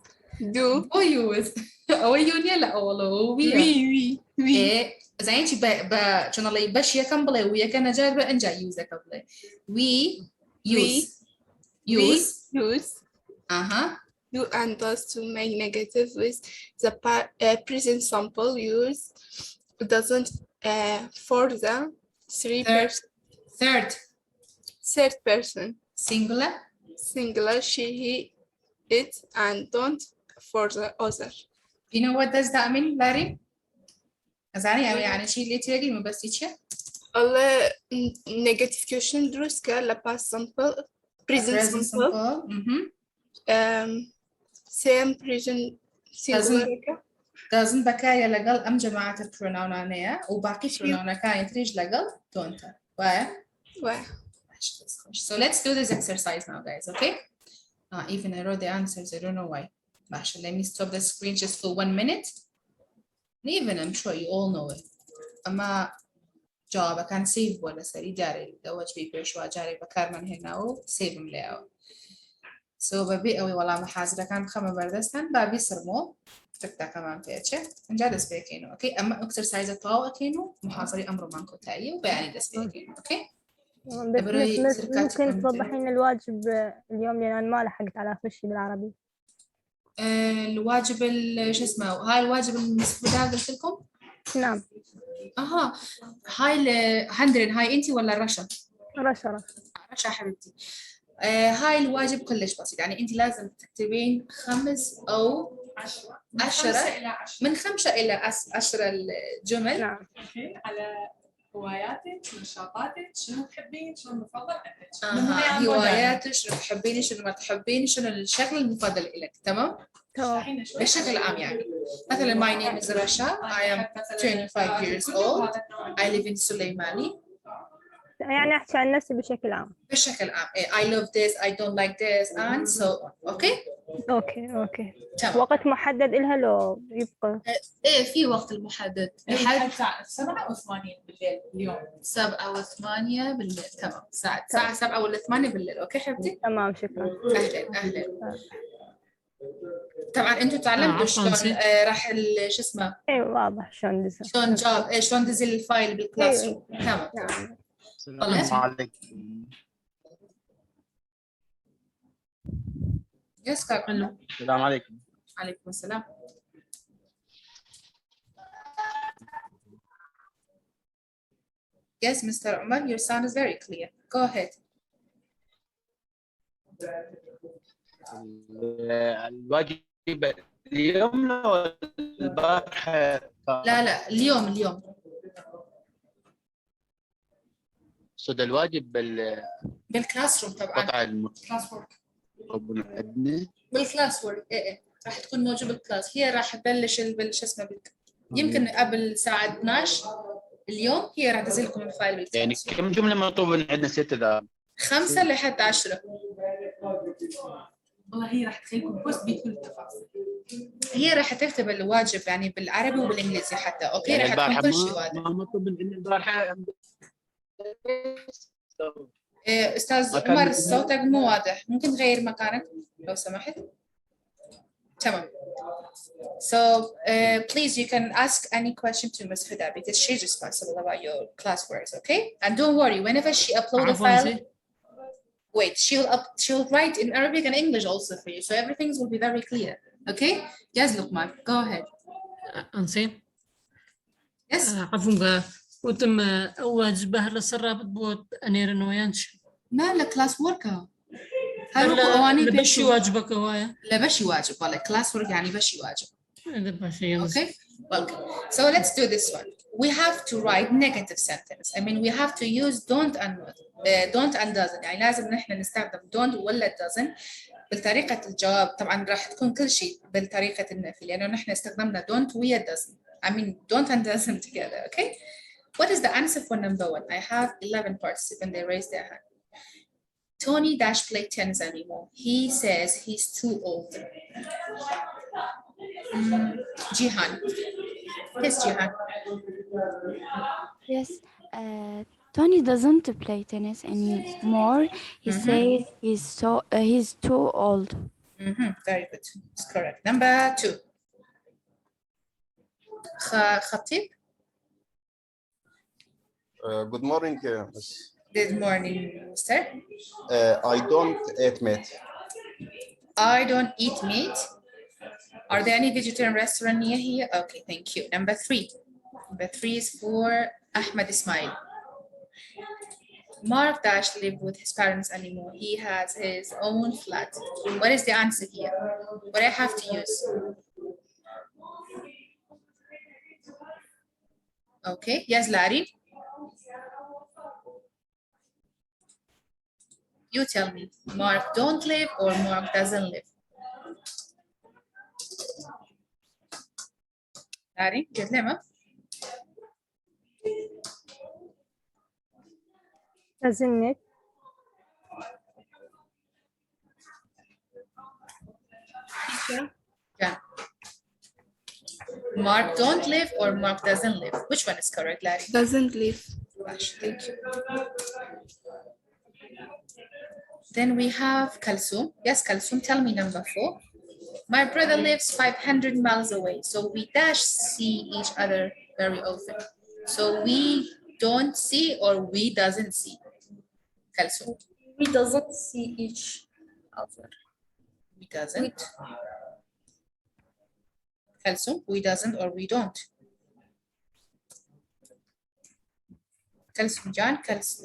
Do. Oh, use. أو يونيا لا والله we زين شي شنو اللي بشيا كم بلا ويا كنا جاي بأنجا يوزا قبله we use do and does to make negative with the present simple use doesn't for the third person singular she he it and don't for the other. You know what does that mean, Larry? يعني شيء اللي تلاقي ما بس يتشي. الله negative question دروس كلا past simple present simple. Same present singular. doesn't بكايا لقل أم جماعة البرونون أنيا وباقي برونون كان يتريج لقل don't. Why? So let's do this exercise now, guys. Okay? Even I wrote the answers. I don't know why. Let me stop the screen just for 1 minute. Even I'm sure you all know it. أما جواب كان save ولا سري جاري دوج بيبر شو جاري بكار من هنا أو save ملياو. So ببي أوي والله محاسبة كان خم بردستان ببي سرمو تكتا كمان فيتش نجالس بيكينو. أوكي أما exercise طاوة كينو محاصري أمر مانكو تايو بيعني دس بيكينو. أوكي. بس ممكن توضحين الواجب اليوم لأن أنا ما لحقت على خشي بالعربي. الواجب شو اسمه هاي الواجب المسؤولة قلت لكم؟ نعم. أها هاي هندرين هاي أنتي ولا رشا؟ رشا حبيبتي. هاي الواجب كلش بسيط، يعني انت لازم تكتبين 5 او 10 من 5 الى 10 الجمل. نعم. على هواياتك، نشاطاتك، شنو تحبين، شنو المفضل عندك. هواياتك، شنو تحبين، شنو ما تحبين، شنو الشغل المفضل لك. تمام؟ بشكل عام يعني مثلا my name is Rasha, I am 25 years old, I live in سليماني. يعني أحكي عن نفسي بشكل عام. بشكل عام I love this, I don't like this and so on. اوكي؟ اوكي. تمام. وقت محدد إلها لو يبقى؟ ايه في وقت المحدد لحد الساعة 7 أو 8 بالليل اليوم. 7 أو 8 بالليل. تمام. الساعة 7 ولا 8 بالليل. اوكي حبيبتي؟ تمام شكرا. اهلا. طبعا انتم تعلمتوا شلون راح شو اسمه؟ اي واضح شلون دز. شلون دز الفايل بالكلاس روم. تمام. السلام عليكم. يس كارلو. السلام عليكم. عليكم السلام. Yes, Mr. Umar, your sound is very clear. Go ahead. الواجب اليوم ولا البارحة؟ لا اليوم. صد الواجب بالكلاس روم طبعا. كلاس وورك. بالكلاس وورك ايه راح تكون موجود بالكلاس. هي راح تبلش شو اسمه يمكن قبل الساعة 12 اليوم هي راح تنزل لكم الفايل بالكلاس. يعني كم جملة مطلوبة عندنا 6 ذا؟ 5 لحد 10. والله هي راح تخليكم بوست بكل التفاصيل. هي راح تكتب الواجب يعني بالعربي وبالانجليزي حتى. اوكي يعني راح تكون كل شيء واضح. ما مطلوب عندنا البارحة. استاذ عمر صوتك مو واضح، ممكن تغير مكانك لو سمحت. تمام. So please you can ask any question to Ms. Huda because she's responsible about your classwork, okay? And don't worry, whenever she uploads a file, wait, she'll write in Arabic and English also for you, so everything will be very clear, okay? Yes, Luqman, go ahead. أنسي. Yes. عفوا وتم واجبه للسراب بوت أنير نويانش. ما لا كلاس وركا. لا بشي واجبك هواية. لا بشي واجب والله كلاس ورك يعني بشي واجب. Okay, welcome. So let's do this one. We have to write negative sentence. I mean we have to use don't and doesn't. يعني لازم نحن نستخدم don't ولا doesn't بطريقة الجواب. طبعا راح تكون كل شيء بالطريقة النفي لأنه نحن استخدمنا don't ويا doesn't. I mean don't and doesn't together. Okay. What is the answer for number 1? I have 11 participants. They raised their hand. Tony dash play tennis anymore. He says he's too old. Jihan. Yes, Jihan. Yes. Tony doesn't play tennis anymore. He says he's too old. Very good. It's correct. Number 2. Khatib. Good morning, Miss. Good morning, sir. I don't eat meat. I don't eat meat. Are there any vegetarian restaurant near here? Okay, thank you. Number 3. Number 3 is for Ahmed Ismail. Mark Dash live with his parents anymore. He has his own flat. What is the answer here? What do I have to use? Okay, yes, Larry. You tell me, Mark don't live or Mark doesn't live? Larry, get them up. Doesn't it? Yeah. Mark don't live or Mark doesn't live? Which one is correct, Larry? Doesn't live. Gosh, thank you. Then we have Kalsum. Yes, Kalsum, tell me number 4. My brother lives 500 miles away, so we dash see each other very often. So we don't see or we doesn't see? Kalsum. We doesn't see each other. We doesn't. Kalsum, we doesn't or we don't? كلس فنجان كلس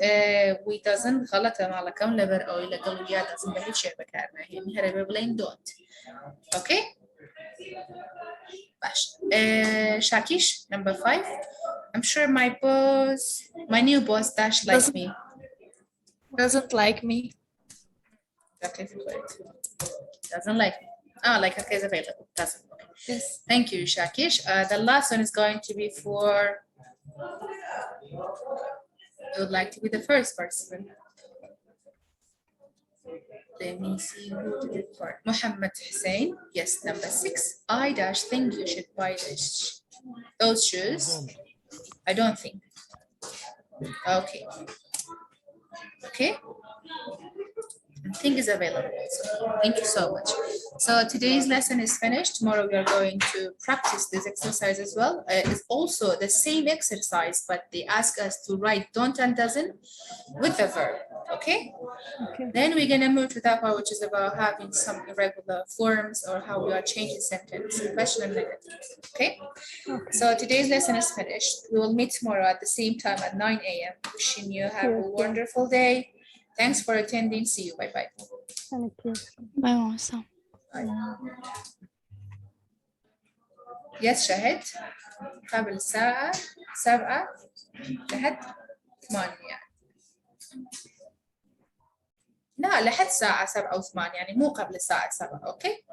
we doesn't غلط على كم لبر أو إلى قلبيات doesn't بهي شيء بكارنا هي نهر ببلين don't okay باش Shakish number 5 I'm sure my new boss dash likes me Doesn't like me. exactly correct doesn't like me like okay is available doesn't okay. Yes. Thank you Shakish the last one is going to be for you would like to be the first person. Let me see who did it for. Muhammad Hussein. Yes, number 6. I dash think you should buy those shoes. I don't think. Okay. Okay. I think is available. So thank you so much. So today's lesson is finished. Tomorrow we are going to practice this exercise as well. It's also the same exercise, but they ask us to write don't and doesn't with the verb. Okay? Then we're gonna move to that part, which is about having some irregular forms or how we are changing sentence, question and negative. Okay? So today's lesson is finished. We will meet tomorrow at the same time at 9 a.m. Wishing you have a wonderful day. Thanks for attending. See you. Bye bye. Thank you. Bye, Masa. Yes, شهد قبل الساعة 7 لحد 8 يعني. لا لحد الساعة 7 أو 8 يعني مو قبل الساعة 7 أوكي؟